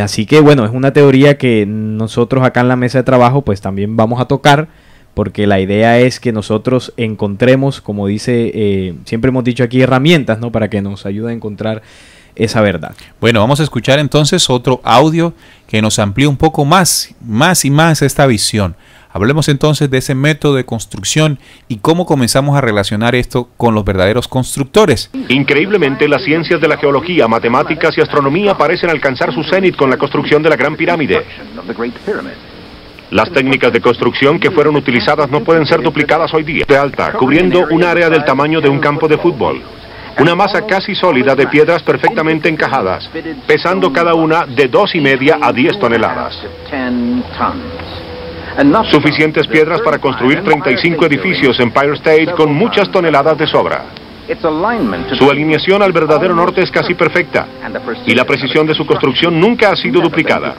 Así que bueno, es una teoría que nosotros acá en la mesa de trabajo pues también vamos a tocar, porque la idea es que nosotros encontremos, como dice, siempre hemos dicho aquí, herramientas, ¿no? Para que nos ayude a encontrar esa verdad. Bueno, vamos a escuchar entonces otro audio que nos amplía un poco más esta visión. Hablemos entonces de ese método de construcción y cómo comenzamos a relacionar esto con los verdaderos constructores. Increíblemente, las ciencias de la geología, matemáticas y astronomía parecen alcanzar su cenit con la construcción de la Gran Pirámide. Las técnicas de construcción que fueron utilizadas no pueden ser duplicadas hoy día. De alta, cubriendo un área del tamaño de un campo de fútbol. Una masa casi sólida de piedras perfectamente encajadas, pesando cada una de 2,5 a 10 toneladas. Suficientes piedras para construir 35 edificios en Empire State con muchas toneladas de sobra. Su alineación al verdadero norte es casi perfecta, y la precisión de su construcción nunca ha sido duplicada.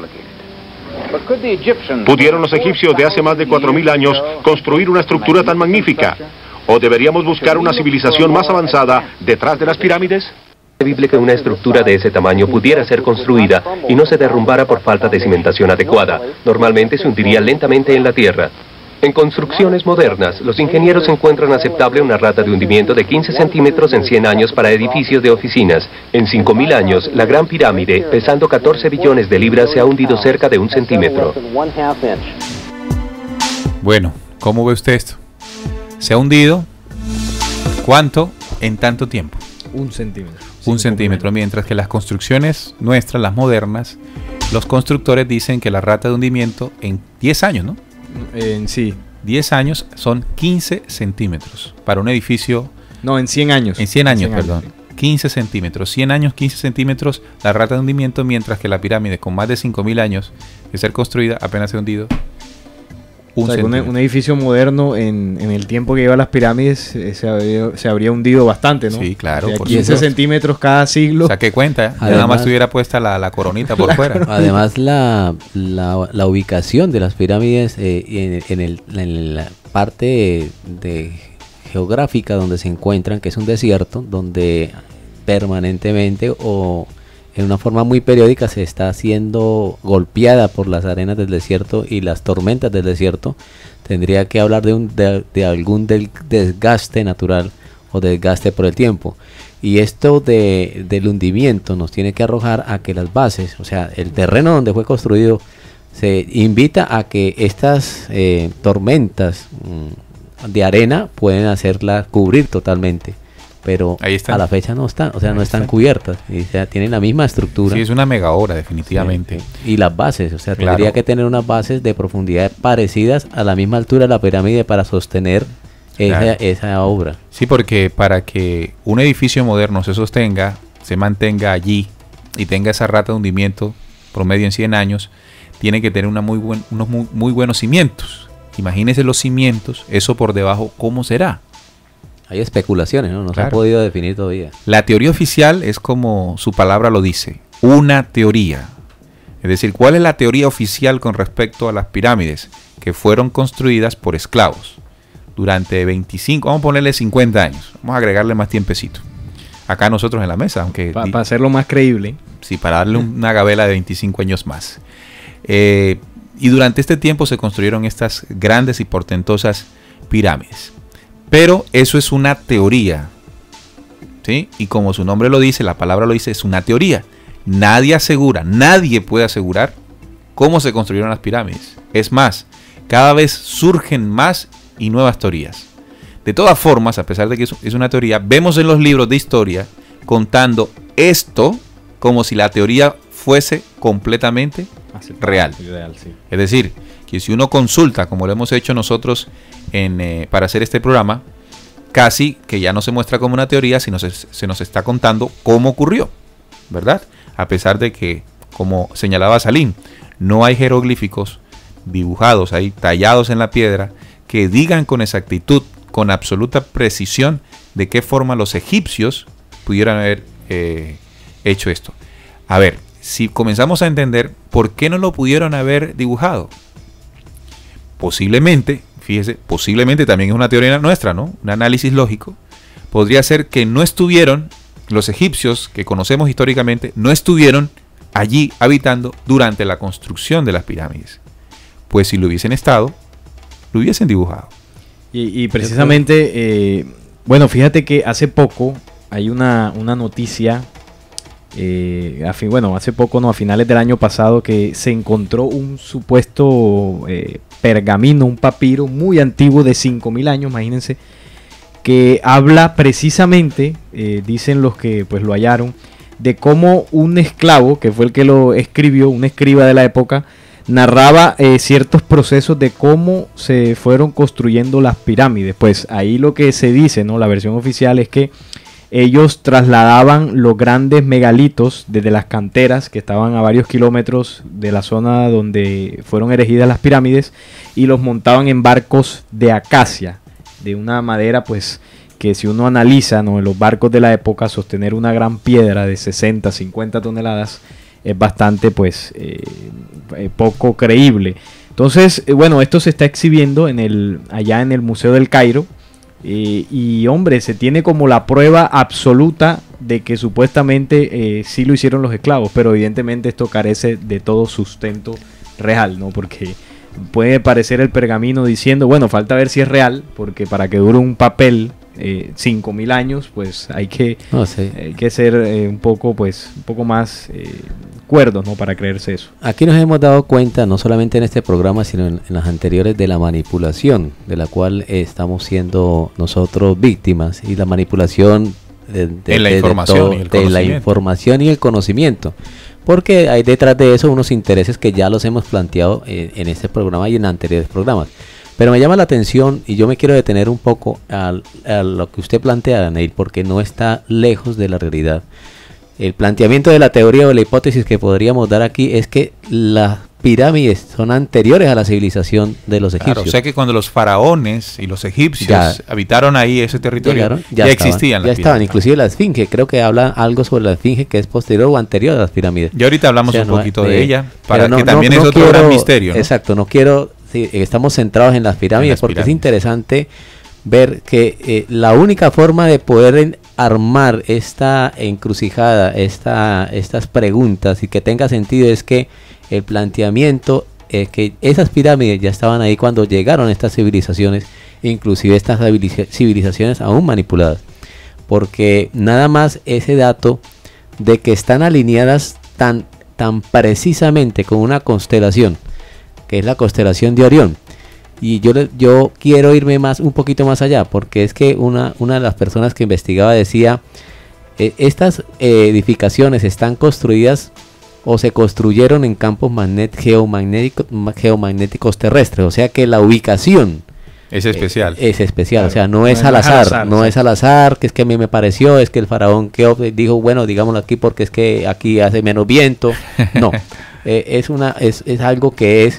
¿Pudieron los egipcios de hace más de 4.000 años construir una estructura tan magnífica? ¿O deberíamos buscar una civilización más avanzada detrás de las pirámides? Es posible que una estructura de ese tamaño pudiera ser construida y no se derrumbara por falta de cimentación adecuada. Normalmente se hundiría lentamente en la tierra. En construcciones modernas, los ingenieros encuentran aceptable una rata de hundimiento de 15 centímetros en 100 años para edificios de oficinas. En 5.000 años, la Gran Pirámide, pesando 14 billones de libras, se ha hundido cerca de 1 centímetro. Bueno, ¿cómo ve usted esto? ¿Se ha hundido? ¿Cuánto en tanto tiempo? 1 centímetro. 1 centímetro, mientras que las construcciones nuestras, las modernas, los constructores dicen que la rata de hundimiento en 10 años, ¿no? Sí. 10 años son 15 centímetros para un edificio. No, en 100 años. En 100 años, perdón. Sí. 15 centímetros. 100 años, 15 centímetros la rata de hundimiento, mientras que la pirámide con más de 5.000 años de ser construida apenas se ha hundido. O sea, un edificio moderno en el tiempo que lleva las pirámides se habría hundido bastante, ¿no? Sí, claro. O sea, 15 centímetros cada siglo. Saqué cuenta, nada más estuviera puesta la coronita por fuera. Además, la ubicación de las pirámides en la parte geográfica donde se encuentran, que es un desierto, donde permanentemente o en una forma muy periódica se está siendo golpeada por las arenas del desierto y las tormentas del desierto, tendría que hablar de algún desgaste natural o desgaste por el tiempo. Y esto del hundimiento nos tiene que arrojar a que las bases, o sea, el terreno donde fue construido, se invita a que estas tormentas de arena pueden hacerla cubrir totalmente. Pero a la fecha no están, o sea, no están cubiertas, y, o sea, tienen la misma estructura. Sí, es una mega obra, definitivamente. Sí. Y las bases, o sea, tendría que tener unas bases de profundidad parecidas a la misma altura de la pirámide para sostener esa obra. Sí, porque para que un edificio moderno se sostenga, se mantenga allí y tenga esa rata de hundimiento promedio en 100 años, tiene que tener unos muy buenos cimientos. Imagínense los cimientos, eso por debajo, ¿cómo será? Hay especulaciones, ¿no? No se ha podido definir todavía. La teoría oficial es como su palabra lo dice, una teoría. Es decir, ¿cuál es la teoría oficial con respecto a las pirámides? Que fueron construidas por esclavos durante 25, vamos a ponerle 50 años. Vamos a agregarle más tiempecito. Acá nosotros en la mesa, aunque... Para hacerlo más creíble. Sí, para darle una gabela de 25 años más. Y durante este tiempo se construyeron estas grandes y portentosas pirámides. Pero eso es una teoría, ¿sí? Y como su nombre lo dice, la palabra lo dice, es una teoría. Nadie asegura, nadie puede asegurar cómo se construyeron las pirámides. Es más, cada vez surgen más y nuevas teorías. De todas formas, a pesar de que es una teoría, vemos en los libros de historia contando esto como si la teoría fuese completamente real. Sí. Es decir, que si uno consulta, como lo hemos hecho nosotros para hacer este programa, casi que ya no se muestra como una teoría, sino se nos está contando cómo ocurrió, ¿verdad? A pesar de que, como señalaba Salim, no hay jeroglíficos dibujados ahí, tallados en la piedra, que digan con exactitud, con absoluta precisión, de qué forma los egipcios pudieran haber hecho esto. A ver, si comenzamos a entender por qué no lo pudieron haber dibujado, posiblemente, fíjese, posiblemente también es una teoría nuestra, ¿no? Un análisis lógico. Podría ser que no estuvieron, los egipcios que conocemos históricamente, no estuvieron allí habitando durante la construcción de las pirámides. Pues si lo hubiesen estado, lo hubiesen dibujado. Y precisamente, bueno, fíjate que hace poco hay una noticia, hace poco, no, a finales del año pasado, que se encontró un supuesto pergamino, un papiro muy antiguo de 5.000 años, imagínense, que habla precisamente, dicen los que pues lo hallaron, de cómo un esclavo, que fue el que lo escribió, un escriba de la época, narraba ciertos procesos de cómo se fueron construyendo las pirámides. Pues ahí lo que se dice, ¿no? La versión oficial es que ellos trasladaban los grandes megalitos desde las canteras que estaban a varios kilómetros de la zona donde fueron erigidas las pirámides y los montaban en barcos de acacia, de una madera pues que si uno analiza, ¿no?, en los barcos de la época, sostener una gran piedra de 60, 50 toneladas es bastante pues poco creíble. Entonces, bueno, esto se está exhibiendo allá en el Museo del Cairo. Y hombre, se tiene como la prueba absoluta de que supuestamente sí lo hicieron los esclavos, pero evidentemente esto carece de todo sustento real, ¿no? Porque puede parecer el pergamino diciendo, bueno, falta ver si es real, porque para que dure un papel 5.000 años, pues hay que ser un poco más cuerdos, ¿no?, para creerse eso. Aquí nos hemos dado cuenta, no solamente en este programa, sino en las anteriores, de la manipulación de la cual estamos siendo nosotros víctimas, y la manipulación la información y el conocimiento, porque hay detrás de eso unos intereses que ya los hemos planteado en este programa y en anteriores programas. Pero me llama la atención y yo me quiero detener un poco a lo que usted plantea, Neil, porque no está lejos de la realidad. El planteamiento de la teoría o la hipótesis que podríamos dar aquí es que las pirámides son anteriores a la civilización de los egipcios. Claro, o sea que cuando los faraones y los egipcios habitaron ahí ese territorio, ya existían. Ya estaban, inclusive la esfinge, creo que habla algo sobre la esfinge que es posterior o anterior a las pirámides. Y ahorita hablamos un poquito de ella, para que también es otro gran misterio, ¿no? Exacto, no quiero, estamos centrados en las pirámides porque es interesante ver que la única forma de poder armar esta encrucijada, estas preguntas y que tenga sentido es que el planteamiento es que esas pirámides ya estaban ahí cuando llegaron estas civilizaciones, inclusive estas civilizaciones aún manipuladas, porque nada más ese dato de que están alineadas tan precisamente con una constelación, que es la constelación de Orión. Y yo quiero irme un poquito más allá, porque es que una de las personas que investigaba decía, estas edificaciones están construidas o se construyeron en campos geomagnéticos terrestres, o sea que la ubicación es especial. Claro, o sea, no es al azar, que es que a mí me pareció, es que el faraón que dijo, bueno, digámoslo aquí porque es que aquí hace menos viento. No, es algo que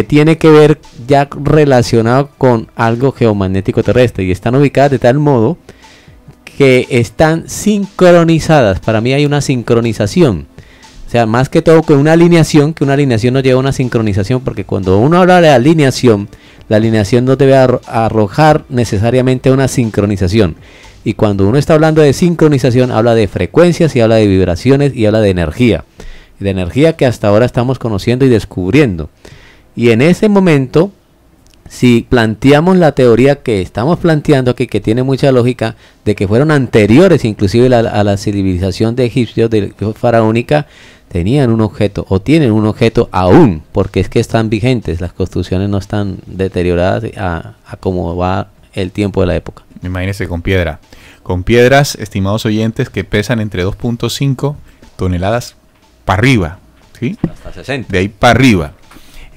tiene que ver ya relacionado con algo geomagnético terrestre y están ubicadas de tal modo que están sincronizadas. Para mí hay una sincronización. O sea, más que todo con una alineación, que una alineación no lleva a una sincronización, porque cuando uno habla de alineación, la alineación no debe arrojar necesariamente una sincronización. Y cuando uno está hablando de sincronización, habla de frecuencias y habla de vibraciones y habla de energía. De energía que hasta ahora estamos conociendo y descubriendo. Y en ese momento, si planteamos la teoría que estamos planteando aquí, que tiene mucha lógica, de que fueron anteriores inclusive a la civilización de egipcios, de faraónica, tenían un objeto o tienen un objeto aún, porque es que están vigentes, las construcciones no están deterioradas a como va el tiempo de la época. Imagínense con piedras, estimados oyentes, que pesan entre 2.5 toneladas para arriba, ¿sí? Hasta 60. De ahí para arriba.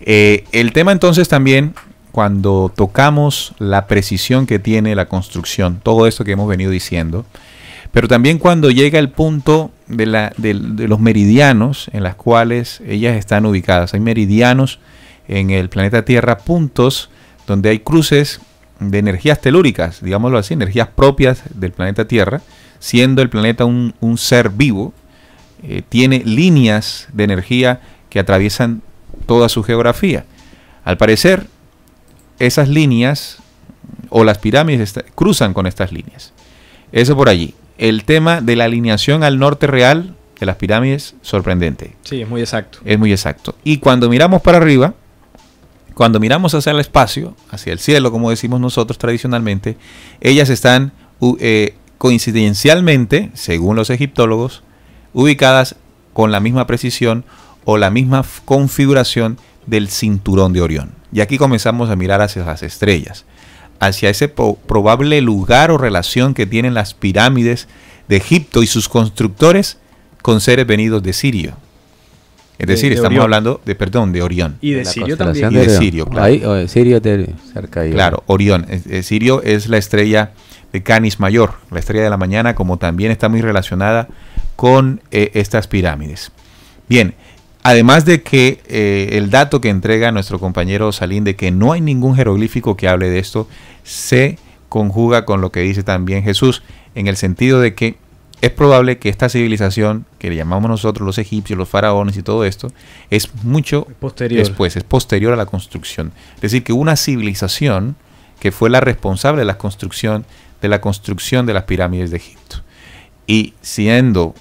El tema entonces también, cuando tocamos la precisión que tiene la construcción, todo esto que hemos venido diciendo, pero también cuando llega el punto de los meridianos en las cuales ellas están ubicadas. Hay meridianos en el planeta Tierra, puntos donde hay cruces de energías telúricas, digámoslo así, energías propias del planeta Tierra, siendo el planeta un ser vivo, tiene líneas de energía que atraviesan toda su geografía. Al parecer, esas líneas o las pirámides cruzan con estas líneas. Eso por allí. El tema de la alineación al norte real de las pirámides, sorprendente. Sí, es muy exacto. Es muy exacto. Y cuando miramos para arriba, cuando miramos hacia el espacio, hacia el cielo, como decimos nosotros tradicionalmente, ellas están coincidencialmente, según los egiptólogos, ubicadas con la misma precisión o la misma configuración del cinturón de Orión. Y aquí comenzamos a mirar hacia las estrellas, hacia ese probable lugar o relación que tienen las pirámides de Egipto y sus constructores con seres venidos de Sirio. Es decir, estamos hablando de Orión. Y de Sirio también. Y de Sirio, claro. Ahí, Sirio de cerca ahí. Claro, Orión. Sirio es la estrella de Canis Mayor, la estrella de la mañana, como también está muy relacionada con estas pirámides. Bien, además de que el dato que entrega nuestro compañero Salim de que no hay ningún jeroglífico que hable de esto, se conjuga con lo que dice también Jesús, en el sentido de que es probable que esta civilización, que le llamamos nosotros los egipcios, los faraones y todo esto, es mucho después, es posterior a la construcción. Es decir, que una civilización que fue la responsable de la construcción de las pirámides de Egipto. Y siendo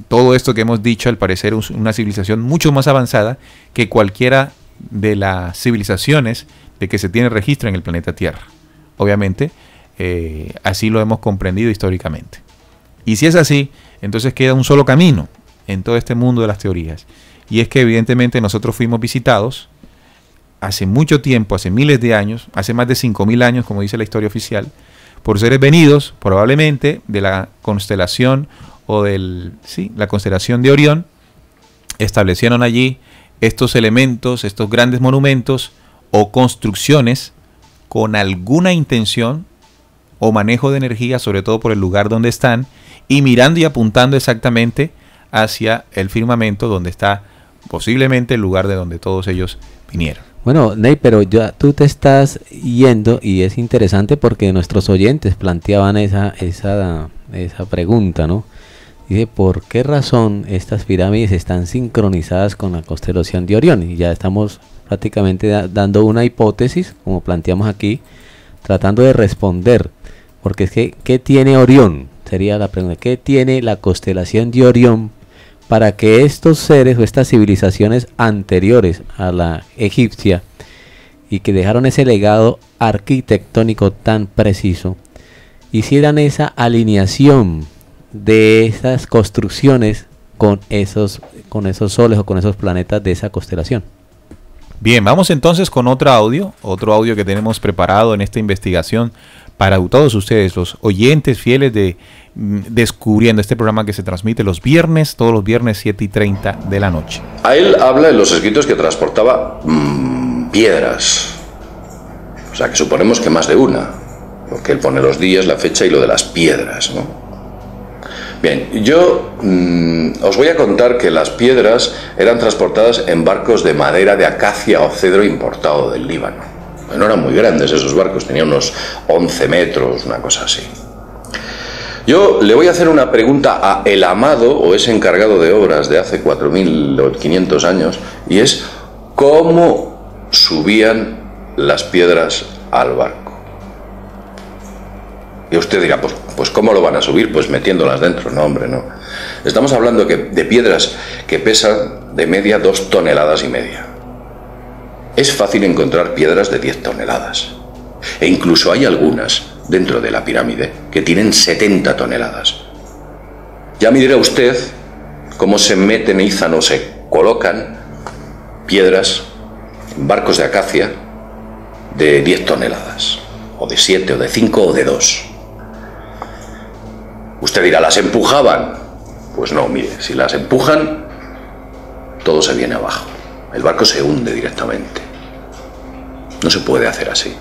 todo esto que hemos dicho, al parecer, una civilización mucho más avanzada que cualquiera de las civilizaciones de que se tiene registro en el planeta Tierra. Obviamente, así lo hemos comprendido históricamente. Y si es así, entonces queda un solo camino en todo este mundo de las teorías. Y es que evidentemente nosotros fuimos visitados hace mucho tiempo, hace miles de años, hace más de 5.000 años, como dice la historia oficial, por seres venidos, probablemente, de la constelación o la constelación de Orión. Establecieron allí estos elementos, estos grandes monumentos o construcciones con alguna intención o manejo de energía, sobre todo por el lugar donde están, y mirando y apuntando exactamente hacia el firmamento donde está posiblemente el lugar de donde todos ellos vinieron. Bueno, Ney, pero ya tú te estás yendo y es interesante porque nuestros oyentes planteaban esa pregunta, ¿no? Dice, ¿por qué razón estas pirámides están sincronizadas con la constelación de Orión? Y ya estamos prácticamente dando una hipótesis, como planteamos aquí, tratando de responder. Porque es que, ¿qué tiene Orión? Sería la pregunta, ¿qué tiene la constelación de Orión para que estos seres o estas civilizaciones anteriores a la egipcia y que dejaron ese legado arquitectónico tan preciso, hicieran esa alineación de esas construcciones con esos soles o con esos planetas de esa constelación? Bien, vamos entonces con otro audio que tenemos preparado en esta investigación para todos ustedes, los oyentes fieles de Descubriendo, este programa que se transmite los viernes, todos los viernes 7:30 de la noche. A él habla en los escritos que transportaba piedras, o sea que suponemos que más de una, porque él pone los días, la fecha y lo de las piedras, ¿no? Bien, yo os voy a contar que las piedras eran transportadas en barcos de madera de acacia o cedro importado del Líbano. No eran muy grandes esos barcos, tenían unos 11 metros, una cosa así. Yo le voy a hacer una pregunta a el amado o ese encargado de obras de hace 4.500 años, y es ¿cómo subían las piedras al barco? Y usted dirá, pues ¿cómo lo van a subir? Pues metiéndolas dentro. No, hombre, no. Estamos hablando de piedras que pesan de media 2,5 toneladas. Es fácil encontrar piedras de 10 toneladas. E incluso hay algunas dentro de la pirámide que tienen 70 toneladas. Ya me dirá usted cómo se meten o se colocan piedras en barcos de acacia de 10 toneladas, o de 7, o de 5, o de 2. Usted dirá, ¿las empujaban? Pues no, mire, si las empujan, todo se viene abajo. El barco se hunde directamente. No se puede hacer así.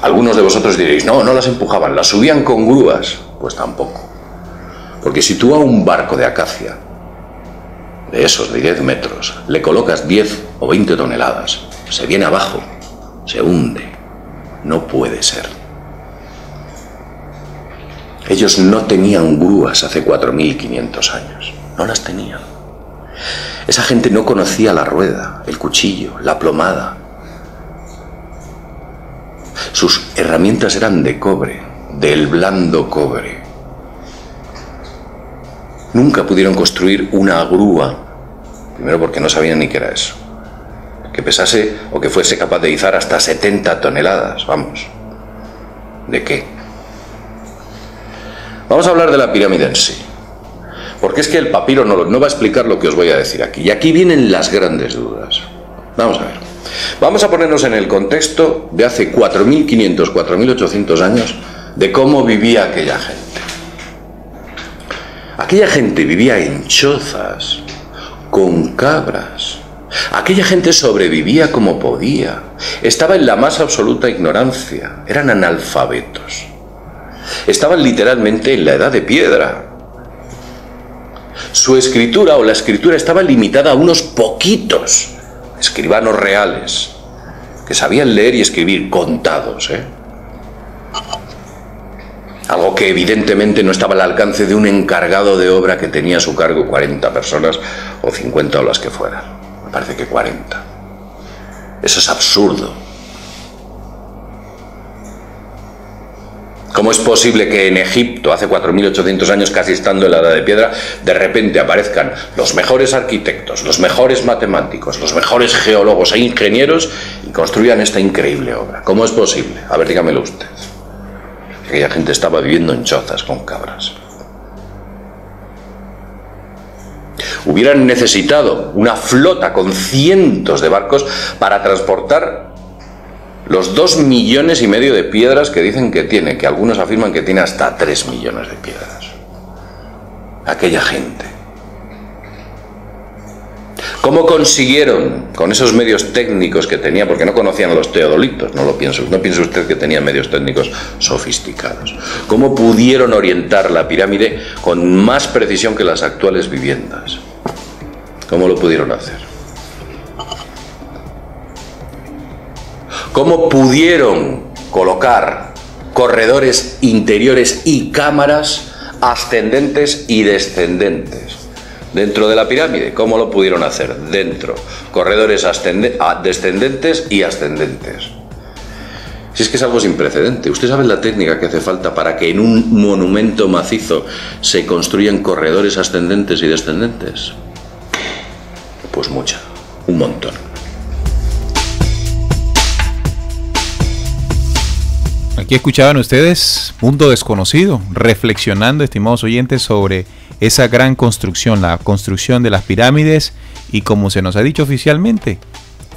Algunos de vosotros diréis, no las empujaban, las subían con grúas. Pues tampoco. Porque si tú a un barco de acacia, de esos de 10 metros, le colocas 10 o 20 toneladas, se viene abajo, se hunde. No puede ser. Ellos no tenían grúas hace 4.500 años. No las tenían. Esa gente no conocía la rueda, el cuchillo, la plomada. Sus herramientas eran de cobre, del blando cobre. Nunca pudieron construir una grúa, primero porque no sabían ni qué era eso, que pesase o que fuese capaz de izar hasta 70 toneladas, vamos. ¿De qué? Vamos a hablar de la pirámide en sí, porque es que el papiro no va a explicar lo que os voy a decir aquí, y aquí vienen las grandes dudas. Vamos a ver. Vamos a ponernos en el contexto de hace 4.500, 4.800 años, de cómo vivía aquella gente. Aquella gente vivía en chozas, con cabras. Aquella gente sobrevivía como podía. Estaba en la más absoluta ignorancia. Eran analfabetos. Estaban literalmente en la edad de piedra. Su escritura o la escritura estaba limitada a unos poquitos escribanos reales que sabían leer y escribir, contados, algo que evidentemente no estaba al alcance de un encargado de obra que tenía a su cargo 40 personas o 50 o las que fueran. Me parece que 40. Eso es absurdo. ¿Cómo es posible que en Egipto, hace 4.800 años, casi estando en la edad de piedra, de repente aparezcan los mejores arquitectos, los mejores matemáticos, los mejores geólogos e ingenieros y construyan esta increíble obra? ¿Cómo es posible? A ver, dígamelo usted. Aquella gente estaba viviendo en chozas con cabras. Hubieran necesitado una flota con cientos de barcos para transportar Los 2,5 millones de piedras que dicen que tiene, que algunos afirman que tiene hasta 3 millones de piedras. Aquella gente. ¿Cómo consiguieron, con esos medios técnicos que tenía, porque no conocían a los teodolitos, no piense usted que tenían medios técnicos sofisticados, cómo pudieron orientar la pirámide con más precisión que las actuales viviendas? ¿Cómo lo pudieron hacer? ¿Cómo pudieron colocar corredores interiores y cámaras ascendentes y descendentes dentro de la pirámide? ¿Cómo lo pudieron hacer? Dentro, corredores descendentes y ascendentes. Si es que es algo sin precedente. ¿Usted sabe la técnica que hace falta para que en un monumento macizo se construyan corredores ascendentes y descendentes? Pues mucha, un montón. Aquí escuchaban ustedes Mundo Desconocido, reflexionando, estimados oyentes, sobre esa gran construcción, la construcción de las pirámides, y como se nos ha dicho oficialmente,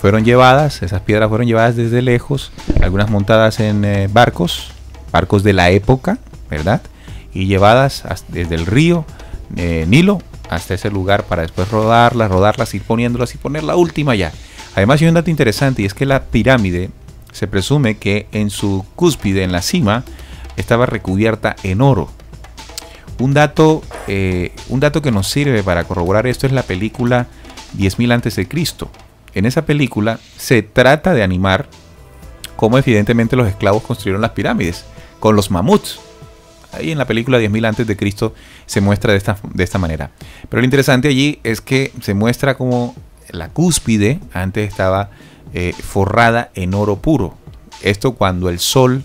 esas piedras fueron llevadas desde lejos, algunas montadas en barcos de la época, ¿verdad? Y llevadas desde el río Nilo hasta ese lugar para después rodarlas, ir poniéndolas y poner la última ya. Además hay un dato interesante, y es que la pirámide se presume que en su cúspide, en la cima, estaba recubierta en oro. Un dato que nos sirve para corroborar esto es la película 10.000 a.C. En esa película se trata de animar cómo evidentemente los esclavos construyeron las pirámides con los mamuts. Ahí en la película 10.000 a.C. se muestra de esta manera. Pero lo interesante allí es que se muestra como la cúspide antes estaba forrada en oro puro. Esto cuando el sol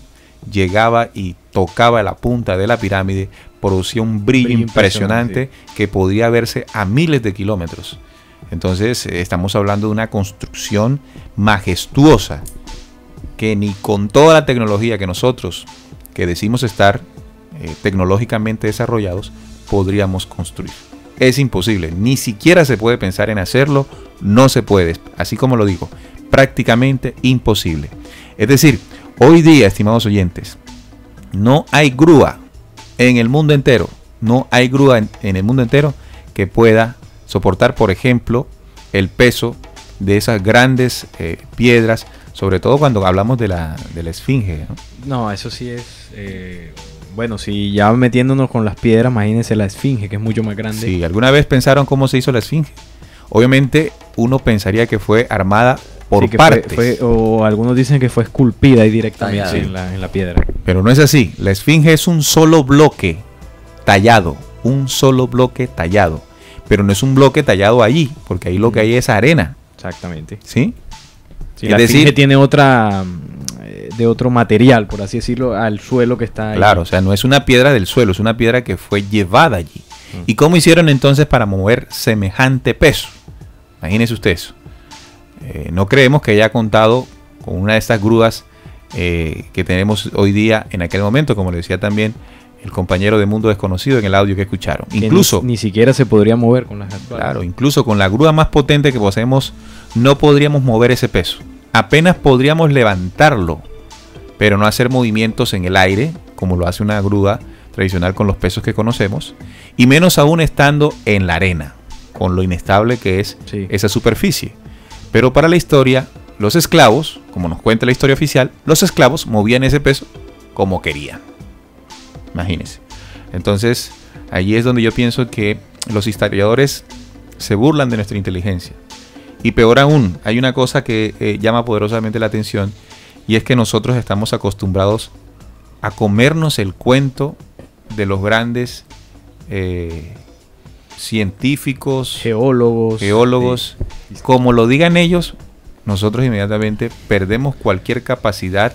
llegaba y tocaba la punta de la pirámide, producía un brillo impresionante que podía verse a miles de kilómetros. Entonces estamos hablando de una construcción majestuosa que ni con toda la tecnología que nosotros, que decimos estar tecnológicamente desarrollados, podríamos construir. Es imposible, ni siquiera se puede pensar en hacerlo, no se puede, así como lo digo, prácticamente imposible. Es decir, hoy día, estimados oyentes, no hay grúa en el mundo entero, en el mundo entero que pueda soportar, por ejemplo, el peso de esas grandes piedras, sobre todo cuando hablamos de la esfinge, ¿no? No, eso sí es... bueno, si ya metiéndonos con las piedras, imagínense la esfinge, que es mucho más grande. Sí, ¿alguna vez pensaron cómo se hizo la esfinge? Obviamente uno pensaría que fue armada por partes. O algunos dicen que fue esculpida ahí directamente en la piedra. Pero no es así. La esfinge es un solo bloque tallado. Pero no es un bloque tallado allí, porque ahí lo que hay es arena. Exactamente. ¿Sí? Sí, la esfinge tiene de otro material, por así decirlo, al suelo que está ahí. Claro, o sea, no es una piedra del suelo, es una piedra que fue llevada allí. ¿Y cómo hicieron entonces para mover semejante peso? Imagínense usted eso. No creemos que haya contado con una de estas grúas que tenemos hoy día en aquel momento, como le decía también el compañero de Mundo Desconocido en el audio que escucharon. Que incluso ni siquiera se podría mover con las actuales. Claro, incluso con la grúa más potente que poseemos no podríamos mover ese peso. Apenas podríamos levantarlo, pero no hacer movimientos en el aire como lo hace una grúa tradicional con los pesos que conocemos, y menos aún estando en la arena, con lo inestable que es esa superficie. Pero para la historia, los esclavos, como nos cuenta la historia oficial, los esclavos movían ese peso como querían. Imagínense. Entonces, allí es donde yo pienso que los historiadores se burlan de nuestra inteligencia. Y peor aún, hay una cosa que llama poderosamente la atención, y es que nosotros estamos acostumbrados a comernos el cuento de los grandes científicos, geólogos. Sí. Como lo digan ellos, nosotros inmediatamente perdemos cualquier capacidad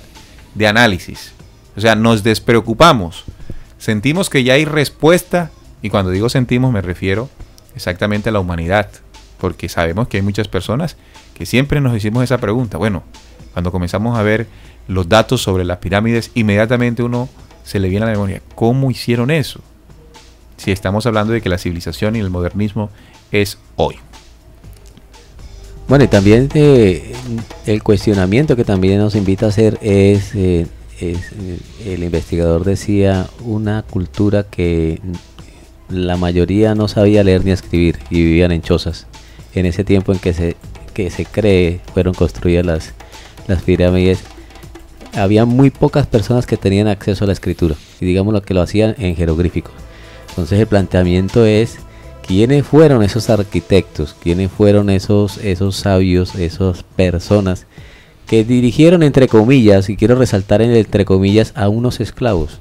de análisis. O sea, nos despreocupamos. Sentimos que ya hay respuesta, y cuando digo sentimos me refiero exactamente a la humanidad, porque sabemos que hay muchas personas que siempre nos hicimos esa pregunta. Bueno, cuando comenzamos a ver los datos sobre las pirámides, inmediatamente uno se le viene a la memoria, ¿cómo hicieron eso? Si estamos hablando de que la civilización y el modernismo es hoy. Bueno, y también el cuestionamiento que también nos invita a hacer es el investigador decía, una cultura que la mayoría no sabía leer ni escribir y vivían en chozas. En ese tiempo en que se cree fueron construidas las pirámides, había muy pocas personas que tenían acceso a la escritura, y digamos lo que lo hacían en jeroglíficos. Entonces el planteamiento es, ¿quiénes fueron esos arquitectos? ¿Quiénes fueron esos sabios, esas personas que dirigieron, entre comillas, y quiero resaltar en entre comillas, a unos esclavos?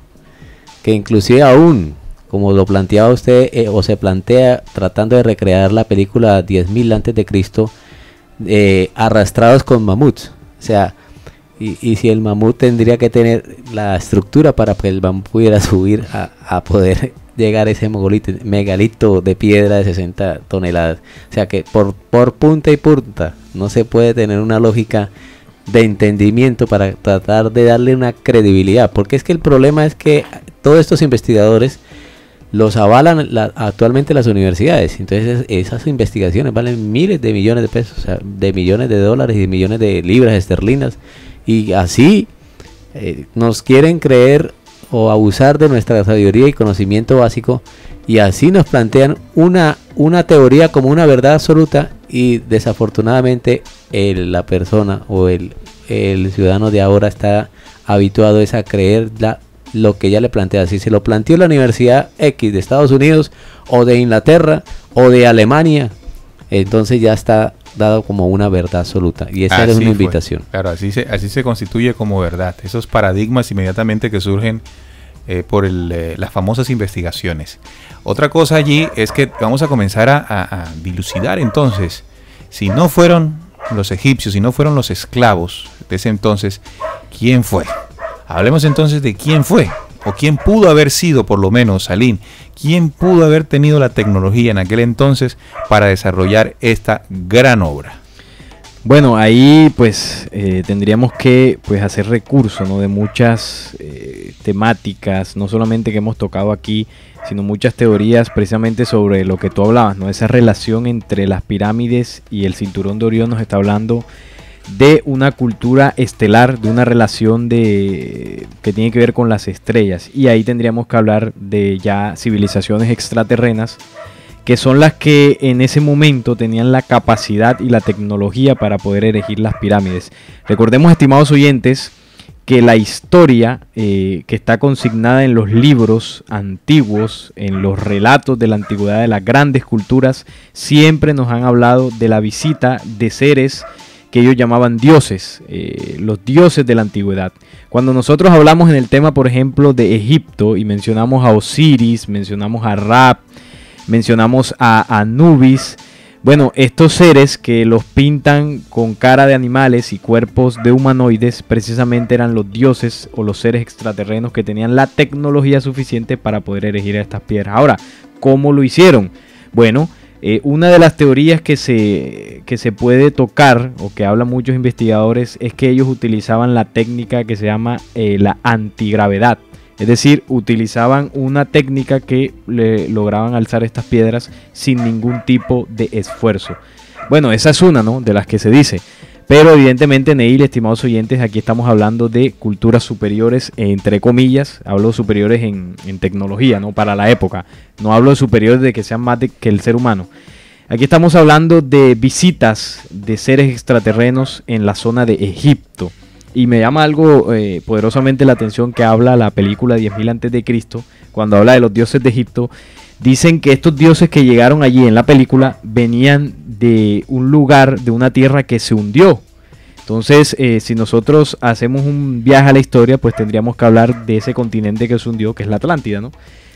Que inclusive aún, como lo planteaba usted, o se plantea tratando de recrear la película 10.000 antes de Cristo, arrastrados con mamuts. O sea, y si el mamut tendría que tener la estructura para que el mamut pudiera subir a poder llegar a ese megalito de piedra de 60 toneladas. O sea que por punta y punta no se puede tener una lógica de entendimiento para tratar de darle una credibilidad, porque es que el problema es que todos estos investigadores los avalan actualmente las universidades. Entonces esas investigaciones valen miles de millones de pesos, o sea, de millones de dólares y de millones de libras esterlinas, y así nos quieren creer o abusar de nuestra sabiduría y conocimiento básico, y así nos plantean una teoría como una verdad absoluta, y desafortunadamente la persona o el ciudadano de ahora está habituado a creer lo que ella le plantea. Si se lo planteó la Universidad X de Estados Unidos o de Inglaterra o de Alemania, entonces ya está dado como una verdad absoluta, y esa es una invitación. Claro, así se constituye como verdad. Esos paradigmas inmediatamente que surgen por las famosas investigaciones. Otra cosa allí es que vamos a comenzar a dilucidar entonces, si no fueron los egipcios, si no fueron los esclavos de ese entonces, ¿quién fue? Hablemos entonces de quién fue, o quién pudo haber sido, por lo menos, Salim, quién pudo haber tenido la tecnología en aquel entonces para desarrollar esta gran obra. Bueno, ahí pues tendríamos que hacer recurso, ¿no?, de muchas temáticas, no solamente que hemos tocado aquí, sino muchas teorías precisamente sobre lo que tú hablabas, ¿no? Esa relación entre las pirámides y el cinturón de Orión nos está hablando de una cultura estelar, de una relación que tiene que ver con las estrellas, y ahí tendríamos que hablar de ya civilizaciones extraterrenas, que son las que en ese momento tenían la capacidad y la tecnología para poder erigir las pirámides. Recordemos, estimados oyentes, que la historia que está consignada en los libros antiguos, en los relatos de la antigüedad de las grandes culturas, siempre nos han hablado de la visita de seres que ellos llamaban dioses, los dioses de la antigüedad. Cuando nosotros hablamos en el tema, por ejemplo, de Egipto, y mencionamos a Osiris, mencionamos a Ra, mencionamos a Anubis, bueno, estos seres que los pintan con cara de animales y cuerpos de humanoides, precisamente eran los dioses o los seres extraterrenos que tenían la tecnología suficiente para poder erigir estas piedras. Ahora, ¿cómo lo hicieron? Bueno, una de las teorías que se puede tocar, o que hablan muchos investigadores, es que ellos utilizaban la técnica que se llama la antigravedad. Es decir, utilizaban una técnica que le lograban alzar estas piedras sin ningún tipo de esfuerzo. Bueno, esa es una, ¿no?, de las que se dice. Pero evidentemente, Neil, estimados oyentes, aquí estamos hablando de culturas superiores, entre comillas. Hablo superiores en tecnología, ¿no?, para la época. No hablo de superiores de que sean más que el ser humano. Aquí estamos hablando de visitas de seres extraterrenos en la zona de Egipto. Y me llama algo poderosamente la atención que habla la película 10.000 antes de Cristo, cuando habla de los dioses de Egipto. Dicen que estos dioses que llegaron allí en la película venían de un lugar, de una tierra que se hundió. Entonces, si nosotros hacemos un viaje a la historia, pues tendríamos que hablar de ese continente que se hundió, que es la Atlántida, ¿no?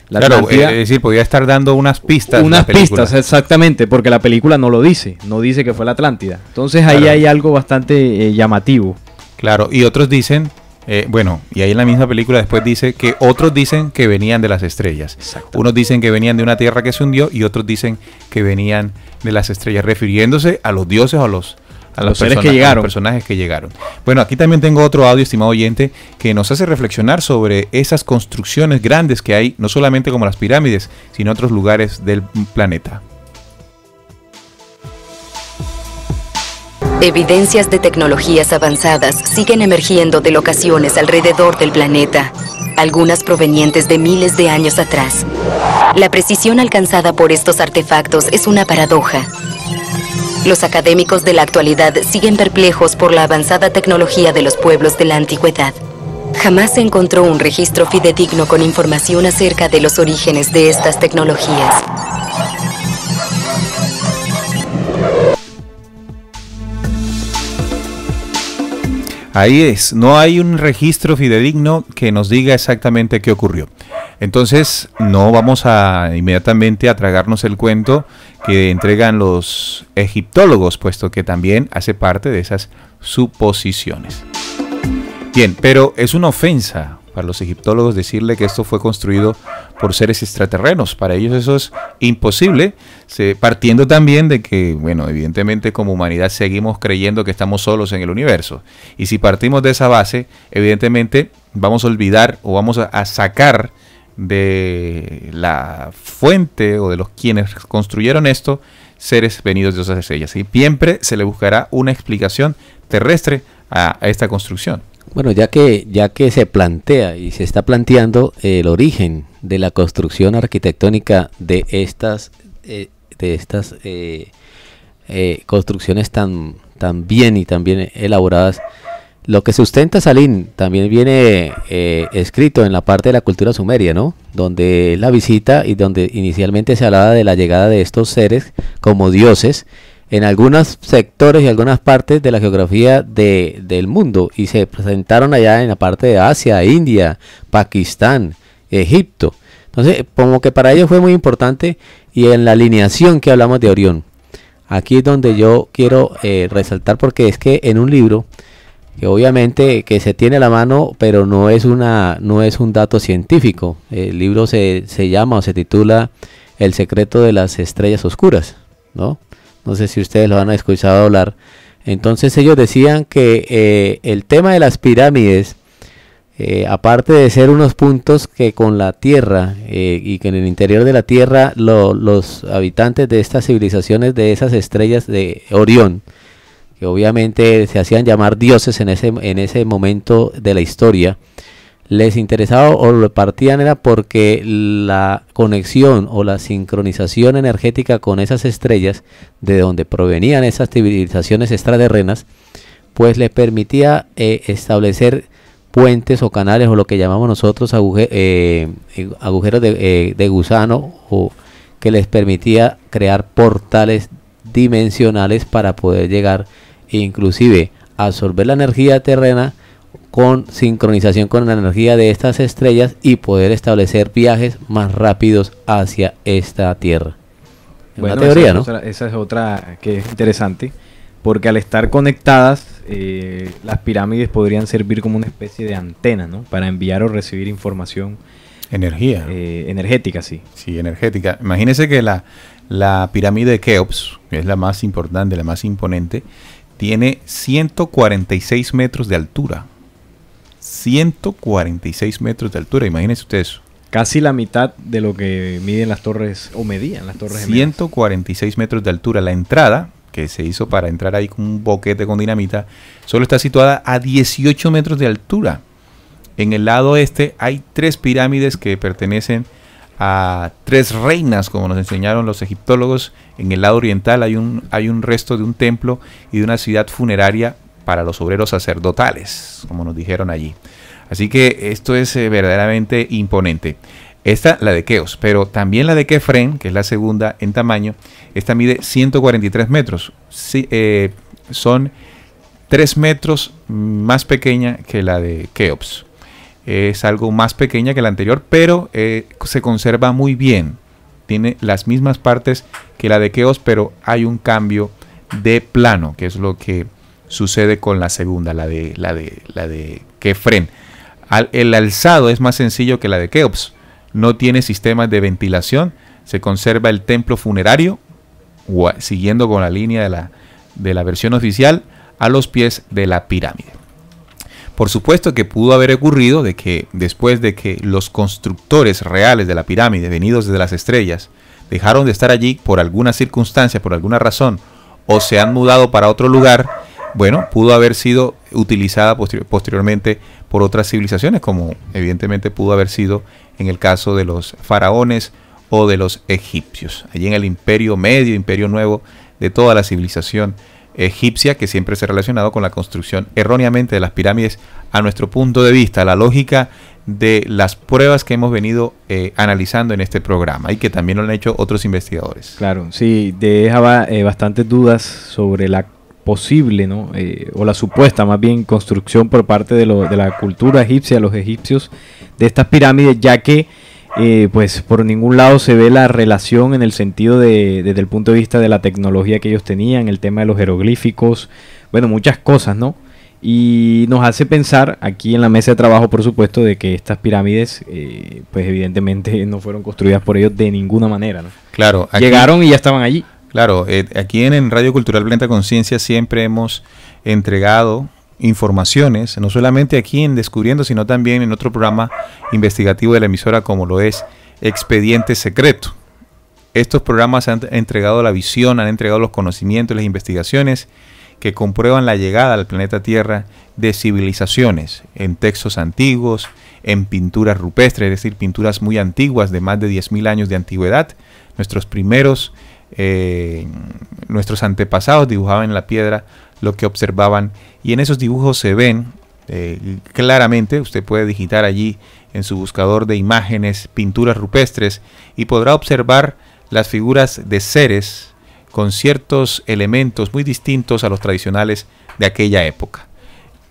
Claro, es decir, podría estar dando unas pistas. Unas pistas, exactamente, porque la película no lo dice, no dice que fue la Atlántida. Entonces ahí hay algo bastante llamativo. Claro, y otros dicen, y ahí en la misma película después dice que otros dicen que venían de las estrellas. Unos dicen que venían de una tierra que se hundió y otros dicen que venían de las estrellas, refiriéndose a los dioses o a los seres que llegaron, a los personajes que llegaron. Bueno, aquí también tengo otro audio, estimado oyente, que nos hace reflexionar sobre esas construcciones grandes que hay, no solamente como las pirámides, sino en otros lugares del planeta. Evidencias de tecnologías avanzadas siguen emergiendo de locaciones alrededor del planeta, algunas provenientes de miles de años atrás. La precisión alcanzada por estos artefactos es una paradoja. Los académicos de la actualidad siguen perplejos por la avanzada tecnología de los pueblos de la antigüedad. Jamás se encontró un registro fidedigno con información acerca de los orígenes de estas tecnologías. Ahí es, no hay un registro fidedigno que nos diga exactamente qué ocurrió. Entonces no vamos a inmediatamente a tragarnos el cuento que entregan los egiptólogos, puesto que también hace parte de esas suposiciones. Bien, pero es una ofensa para los egiptólogos decirle que esto fue construido por seres extraterrenos. Para ellos eso es imposible, partiendo también de que, bueno, evidentemente como humanidad seguimos creyendo que estamos solos en el universo. Y si partimos de esa base, evidentemente vamos a olvidar o vamos a sacar de la fuente o de los quienes construyeron esto seres venidos de otras estrellas. Y siempre se le buscará una explicación terrestre a esta construcción. Bueno, ya que se plantea y se está planteando el origen de la construcción arquitectónica de estas construcciones tan bien y tan bien elaboradas, lo que sustenta Salim también viene escrito en la parte de la cultura sumeria, ¿no? Donde la visita y donde inicialmente se hablaba de la llegada de estos seres como dioses en algunos sectores y algunas partes de la geografía del mundo, y se presentaron allá en la parte de Asia, India, Pakistán, Egipto. Entonces, como que para ellos fue muy importante, y en la alineación que hablamos de Orión, aquí es donde yo quiero resaltar, porque es que en un libro que obviamente que se tiene a la mano, pero no es un dato científico. El libro se llama o se titula El secreto de las estrellas oscuras, ¿no? No sé si ustedes lo han escuchado hablar. Entonces ellos decían que el tema de las pirámides, aparte de ser unos puntos que con la Tierra y que en el interior de la Tierra los habitantes de estas civilizaciones, de esas estrellas de Orión, que obviamente se hacían llamar dioses en ese momento de la historia, les interesaba o lo partían era porque la conexión o la sincronización energética con esas estrellas de donde provenían esas civilizaciones extraterrenas, pues les permitía establecer puentes o canales, o lo que llamamos nosotros agujeros de gusano, o que les permitía crear portales dimensionales para poder llegar e inclusive absorber la energía terrena con sincronización con la energía de estas estrellas y poder establecer viajes más rápidos hacia esta Tierra. Bueno, una teoría, ¿no? Esa es otra que es interesante, porque al estar conectadas, las pirámides podrían servir como una especie de antena, ¿no? Para enviar o recibir información. Energía. Energética, sí. Sí, energética. Imagínense que la pirámide de Keops, que es la más importante, la más imponente, tiene 146 metros de altura. 146 metros de altura, imagínense ustedes eso. Casi la mitad de lo que miden las torres, o medían las torres gemelas. 146 metros de altura. La entrada, que se hizo para entrar ahí con un boquete con dinamita, solo está situada a 18 metros de altura. En el lado este hay 3 pirámides que pertenecen a 3 reinas, como nos enseñaron los egiptólogos. En el lado oriental hay un resto de un templo y de una ciudad funeraria para los obreros sacerdotales, como nos dijeron allí. Así que esto es verdaderamente imponente. Esta, la de Keops, pero también la de Kefren, que es la segunda en tamaño, esta mide 143 metros. Sí, son 3 metros más pequeña que la de Keops. Es algo más pequeña que la anterior, pero se conserva muy bien. Tiene las mismas partes que la de Keops, pero hay un cambio de plano, que es lo que sucede con la segunda, la de Kefren. El alzado es más sencillo que la de Keops. No tiene sistemas de ventilación. Se conserva el templo funerario, siguiendo con la línea de la versión oficial, a los pies de la pirámide. Por supuesto que pudo haber ocurrido de que después de que los constructores reales de la pirámide, venidos desde las estrellas, dejaron de estar allí por alguna circunstancia, por alguna razón, o se han mudado para otro lugar, bueno, pudo haber sido utilizada posteriormente por otras civilizaciones, como evidentemente pudo haber sido en el caso de los faraones o de los egipcios. Allí en el Imperio Medio, Imperio Nuevo, de toda la civilización egipcia, que siempre se ha relacionado con la construcción erróneamente de las pirámides, a nuestro punto de vista, la lógica de las pruebas que hemos venido analizando en este programa y que también lo han hecho otros investigadores. Claro, sí, dejaba bastantes dudas sobre la posible, ¿no? O la supuesta, más bien, construcción por parte de la cultura egipcia, los egipcios, de estas pirámides, ya que pues por ningún lado se ve la relación en el sentido desde el punto de vista de la tecnología que ellos tenían, el tema de los jeroglíficos, bueno, muchas cosas, ¿no? Y nos hace pensar aquí en la mesa de trabajo, por supuesto, de que estas pirámides, pues evidentemente no fueron construidas por ellos de ninguna manera, ¿no? Claro. Aquí, llegaron y ya estaban allí. Claro, aquí en Radio Cultural Planeta Conciencia siempre hemos entregado informaciones, no solamente aquí en Descubriendo, sino también en otro programa investigativo de la emisora como lo es Expediente Secreto. Estos programas han entregado la visión, han entregado los conocimientos, las investigaciones que comprueban la llegada al planeta Tierra de civilizaciones en textos antiguos, en pinturas rupestres, es decir, pinturas muy antiguas de más de 10.000 años de antigüedad. Nuestros antepasados dibujaban en la piedra lo que observaban y en esos dibujos se ven claramente, usted puede digitar allí en su buscador de imágenes, pinturas rupestres y podrá observar las figuras de seres con ciertos elementos muy distintos a los tradicionales de aquella época.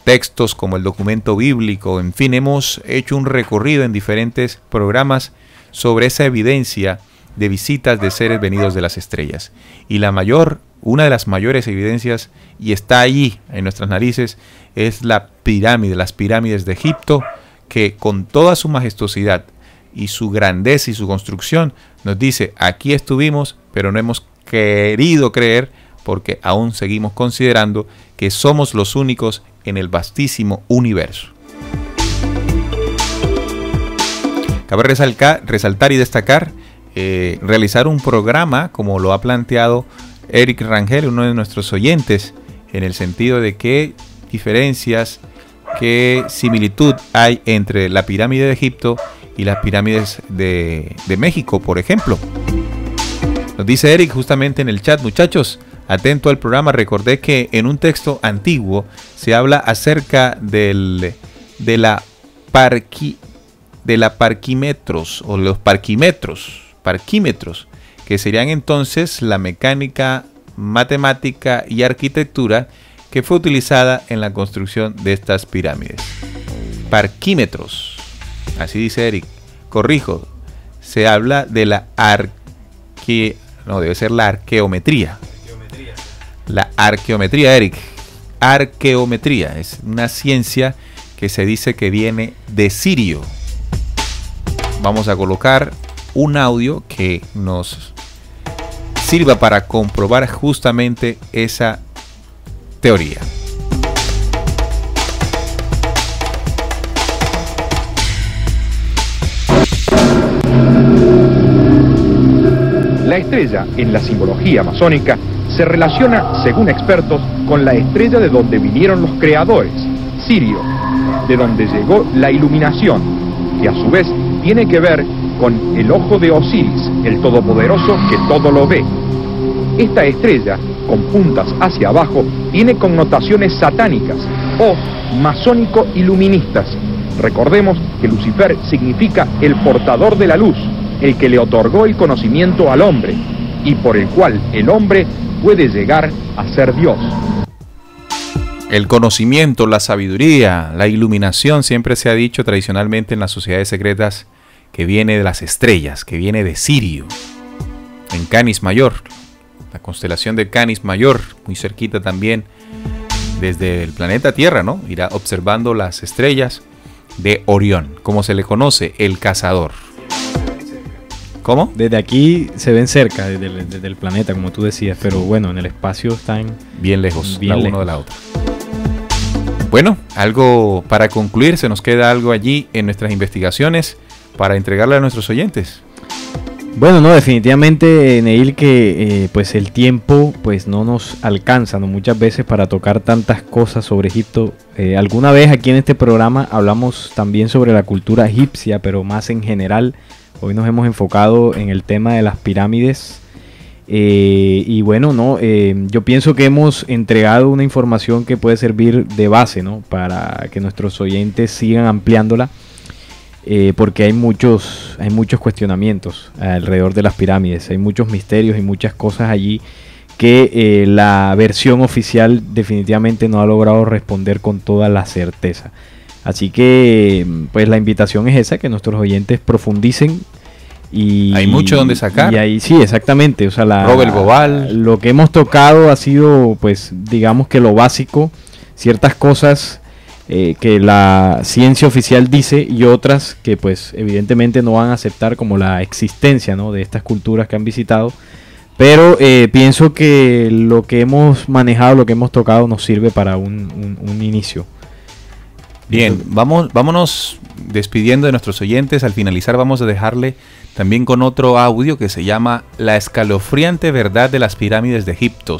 Textos como el documento bíblico, en fin, hemos hecho un recorrido en diferentes programas sobre esa evidencia de visitas de seres venidos de las estrellas. Y una de las mayores evidencias, y está allí en nuestras narices, es las pirámides de Egipto, que con toda su majestuosidad y su grandeza y su construcción nos dice, aquí estuvimos, pero no hemos querido creer porque aún seguimos considerando que somos los únicos en el vastísimo universo. Cabe resaltar y destacar realizar un programa como lo ha planteado Eric Rangel, uno de nuestros oyentes, en el sentido de qué diferencias, qué similitud hay entre la pirámide de Egipto y las pirámides de México, por ejemplo. Nos dice Eric justamente en el chat, muchachos, atento al programa, recordé que en un texto antiguo se habla acerca de la parquímetros o los parquímetros, que serían entonces la mecánica, matemática y arquitectura que fue utilizada en la construcción de estas pirámides. Parquímetros, así dice Eric. Corrijo, se habla de la arqueometría. La arqueometría, Eric. Arqueometría es una ciencia que se dice que viene de Sirio. Vamos a colocar un audio que nos sirva para comprobar justamente esa teoría. La estrella en la simbología masónica se relaciona, según expertos, con la estrella de donde vinieron los creadores, Sirio, de donde llegó la iluminación, que a su vez tiene que ver con el ojo de Osiris, el todopoderoso que todo lo ve. Esta estrella, con puntas hacia abajo, tiene connotaciones satánicas o masónico-iluministas. Recordemos que Lucifer significa el portador de la luz, el que le otorgó el conocimiento al hombre, y por el cual el hombre puede llegar a ser Dios. El conocimiento, la sabiduría, la iluminación, siempre se ha dicho tradicionalmente en las sociedades secretas que viene de las estrellas, que viene de Sirio, en Canis Mayor, la constelación de Canis Mayor, muy cerquita también desde el planeta Tierra, ¿no? Irá observando las estrellas de Orión, como se le conoce, el cazador. ¿Cómo? Desde aquí se ven cerca, desde el planeta, como tú decías, pero bueno, en el espacio están bien lejos, la una de la otra. Bueno, algo para concluir, se nos queda algo allí en nuestras investigaciones para entregarle a nuestros oyentes. Bueno, no, definitivamente, Neil, que pues el tiempo pues no nos alcanza, ¿no? Muchas veces para tocar tantas cosas sobre Egipto. Alguna vez aquí en este programa hablamos también sobre la cultura egipcia, pero más en general. Hoy nos hemos enfocado en el tema de las pirámides. Y bueno, no, yo pienso que hemos entregado una información que puede servir de base, ¿no? Para que nuestros oyentes sigan ampliándola. Porque hay muchos cuestionamientos alrededor de las pirámides, hay muchos misterios y muchas cosas allí que la versión oficial definitivamente no ha logrado responder con toda la certeza. Así que pues la invitación es esa, que nuestros oyentes profundicen. Y hay mucho donde sacar. Y ahí sí, exactamente. O sea, Robert Bobal. Lo que hemos tocado ha sido, pues, digamos que lo básico, ciertas cosas que la ciencia oficial dice y otras que pues evidentemente no van a aceptar, como la existencia, ¿no? De estas culturas que han visitado. Pero pienso que lo que hemos manejado, lo que hemos tocado nos sirve para un inicio. Bien, vámonos despidiendo de nuestros oyentes. Al finalizar vamos a dejarle también con otro audio que se llama La escalofriante verdad de las pirámides de Egipto.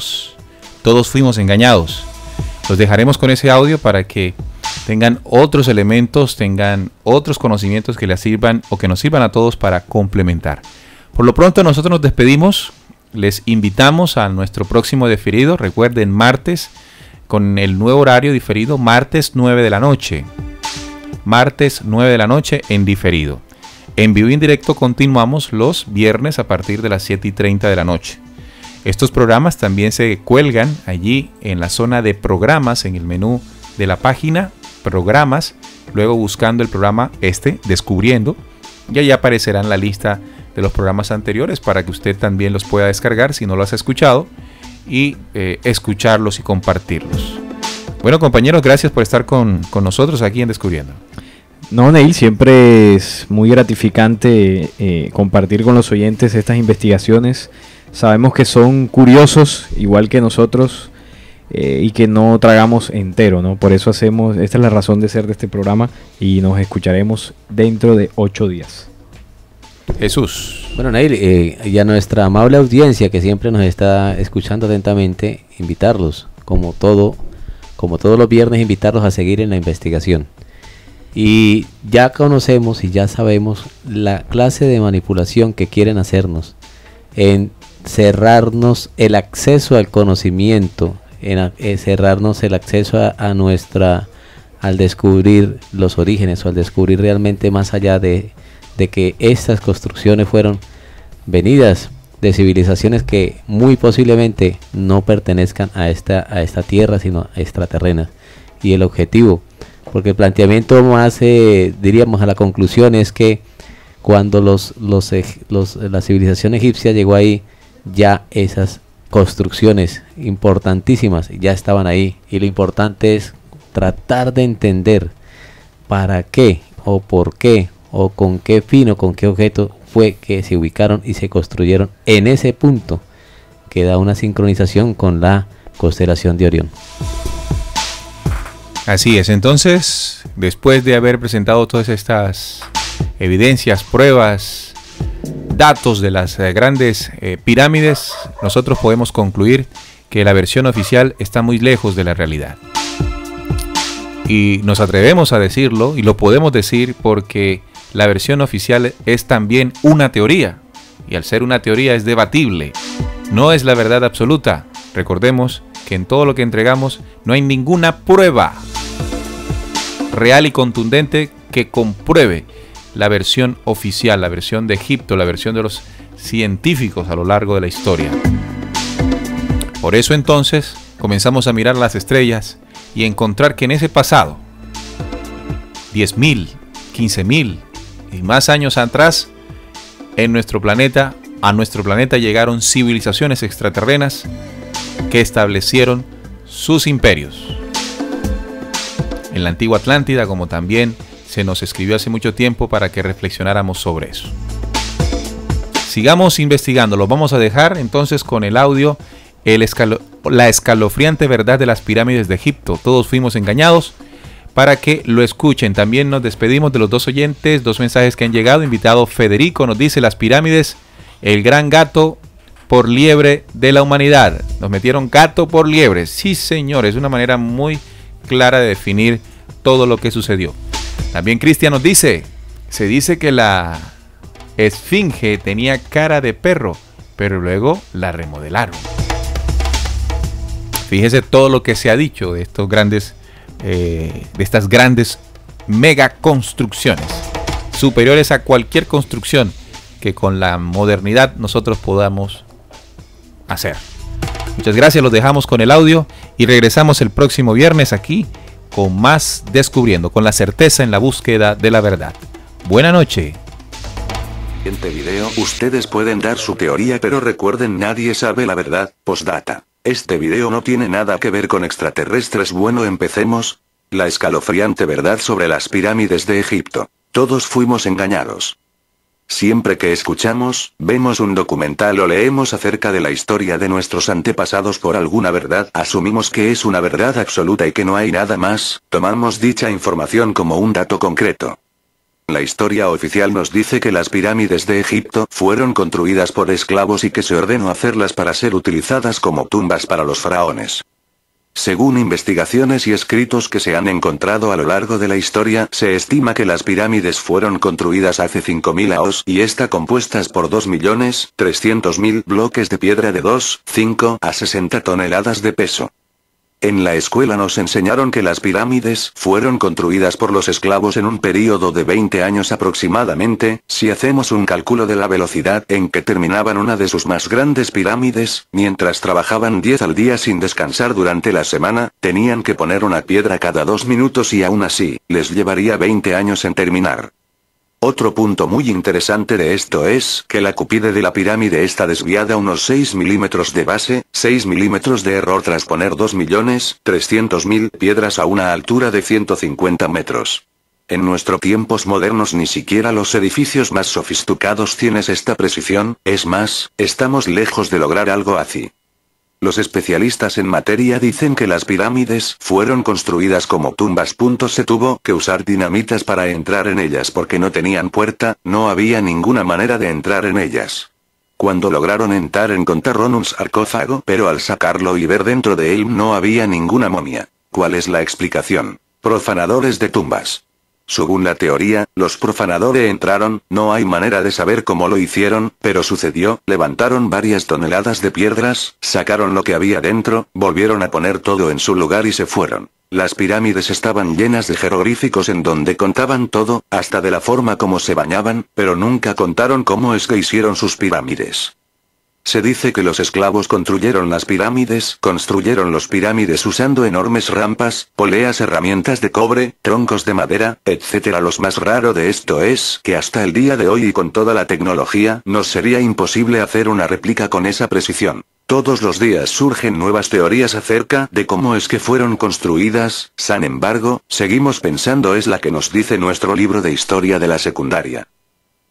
Todos fuimos engañados. Los dejaremos con ese audio para que tengan otros elementos, tengan otros conocimientos que les sirvan o que nos sirvan a todos para complementar. Por lo pronto nosotros nos despedimos, les invitamos a nuestro próximo diferido, recuerden martes con el nuevo horario diferido, martes 9 de la noche, martes 9 de la noche en diferido. En vivo y en directo continuamos los viernes a partir de las 7:30 de la noche. Estos programas también se cuelgan allí en la zona de programas, en el menú de la página, programas, luego buscando el programa Descubriendo, y ahí aparecerá en la lista de los programas anteriores para que usted también los pueda descargar si no los ha escuchado y escucharlos y compartirlos. Bueno, compañeros, gracias por estar con nosotros aquí en Descubriendo. No, Neil, siempre es muy gratificante compartir con los oyentes estas investigaciones. Sabemos que son curiosos, igual que nosotros, y que no tragamos entero, ¿no? Por eso esta es la razón de ser de este programa, y nos escucharemos dentro de 8 días. Jesús. Bueno, Neil, y a nuestra amable audiencia que siempre nos está escuchando atentamente, invitarlos, como todos los viernes, invitarlos a seguir en la investigación. Y ya conocemos y ya sabemos la clase de manipulación que quieren hacernos en cerrarnos el acceso al conocimiento, en cerrarnos el acceso al descubrir los orígenes o al descubrir realmente más allá de que estas construcciones fueron venidas de civilizaciones que muy posiblemente no pertenezcan a esta tierra, sino extraterrenas. Y el objetivo, porque el planteamiento más, diríamos, a la conclusión es que cuando la civilización egipcia llegó ahí, ya esas construcciones importantísimas ya estaban ahí, y lo importante es tratar de entender para qué o por qué o con qué fin o con qué objeto fue que se ubicaron y se construyeron en ese punto que da una sincronización con la constelación de Orión. Así es, entonces, después de haber presentado todas estas evidencias, pruebas, datos de las grandes pirámides, nosotros podemos concluir que la versión oficial está muy lejos de la realidad. Y nos atrevemos a decirlo, y lo podemos decir porque la versión oficial es también una teoría, y al ser una teoría es debatible, no es la verdad absoluta. Recordemos que en todo lo que entregamos no hay ninguna prueba real y contundente que compruebe la versión oficial, la versión de Egipto, la versión de los científicos a lo largo de la historia. Por eso entonces comenzamos a mirar las estrellas y encontrar que en ese pasado, 10.000, 15.000 y más años atrás, a nuestro planeta llegaron civilizaciones extraterrenas que establecieron sus imperios. En la antigua Atlántida, como también se nos escribió hace mucho tiempo para que reflexionáramos sobre eso. Sigamos investigando, lo vamos a dejar entonces con el audio La escalofriante verdad de las pirámides de Egipto. Todos fuimos engañados, para que lo escuchen. También nos despedimos de los dos oyentes, dos mensajes que han llegado. Invitado Federico nos dice: las pirámides el gran gato por liebre de la humanidad. Nos metieron gato por liebre. Sí, señor, es una manera muy clara de definir todo lo que sucedió. También Cristian nos dice, se dice que la esfinge tenía cara de perro, pero luego la remodelaron. Fíjese todo lo que se ha dicho de estos grandes, de estas grandes mega construcciones, superiores a cualquier construcción que con la modernidad nosotros podamos hacer. Muchas gracias, los dejamos con el audio y regresamos el próximo viernes aquí con más Descubriendo, con la certeza en la búsqueda de la verdad. Buena noche. En este video, ustedes pueden dar su teoría, pero recuerden, nadie sabe la verdad. Postdata. Este video no tiene nada que ver con extraterrestres. Bueno, empecemos. La escalofriante verdad sobre las pirámides de Egipto. Todos fuimos engañados. Siempre que escuchamos, vemos un documental o leemos acerca de la historia de nuestros antepasados por alguna verdad, asumimos que es una verdad absoluta y que no hay nada más, tomamos dicha información como un dato concreto. La historia oficial nos dice que las pirámides de Egipto fueron construidas por esclavos y que se ordenó hacerlas para ser utilizadas como tumbas para los faraones. Según investigaciones y escritos que se han encontrado a lo largo de la historia, se estima que las pirámides fueron construidas hace 5000 años y está compuestas por 2.300.000 bloques de piedra de 2,5 a 60 toneladas de peso. En la escuela nos enseñaron que las pirámides fueron construidas por los esclavos en un período de 20 años aproximadamente. Si hacemos un cálculo de la velocidad en que terminaban una de sus más grandes pirámides, mientras trabajaban 10 al día sin descansar durante la semana, tenían que poner una piedra cada 2 minutos y aún así, les llevaría 20 años en terminar. Otro punto muy interesante de esto es que la cúspide de la pirámide está desviada unos 6 milímetros de base, 6 milímetros de error tras poner 2.300.000 piedras a una altura de 150 metros. En nuestros tiempos modernos ni siquiera los edificios más sofisticados tienen esta precisión, es más, estamos lejos de lograr algo así. Los especialistas en materia dicen que las pirámides fueron construidas como tumbas. Se tuvo que usar dinamitas para entrar en ellas porque no tenían puerta, no había ninguna manera de entrar en ellas. Cuando lograron entrar encontraron un sarcófago, pero al sacarlo y ver dentro de él no había ninguna momia. ¿Cuál es la explicación? Profanadores de tumbas. Según la teoría, los profanadores entraron, no hay manera de saber cómo lo hicieron, pero sucedió, levantaron varias toneladas de piedras, sacaron lo que había dentro, volvieron a poner todo en su lugar y se fueron. Las pirámides estaban llenas de jeroglíficos en donde contaban todo, hasta de la forma como se bañaban, pero nunca contaron cómo es que hicieron sus pirámides. Se dice que los esclavos construyeron las pirámides usando enormes rampas, poleas, herramientas de cobre, troncos de madera, etc. Lo más raro de esto es que hasta el día de hoy y con toda la tecnología, nos sería imposible hacer una réplica con esa precisión. Todos los días surgen nuevas teorías acerca de cómo es que fueron construidas, sin embargo, seguimos pensando es la que nos dice nuestro libro de historia de la secundaria.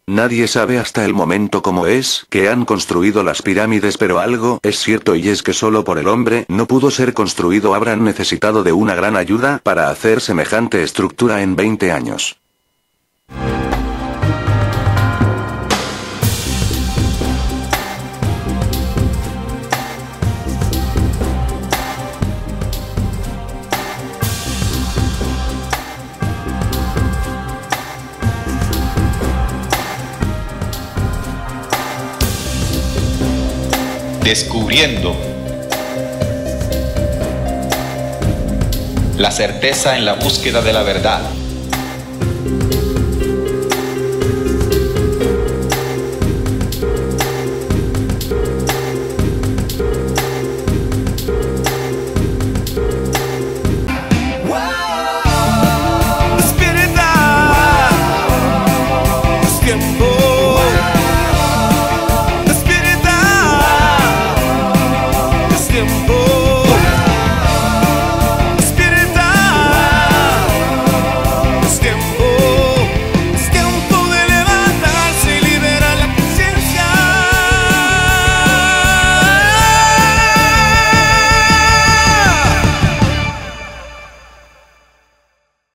Nadie sabe hasta el momento cómo es que han construido las pirámides, pero algo es cierto y es que solo por el hombre no pudo ser construido. Habrán necesitado de una gran ayuda para hacer semejante estructura en 20 años. Descubriendo la certeza en la búsqueda de la verdad.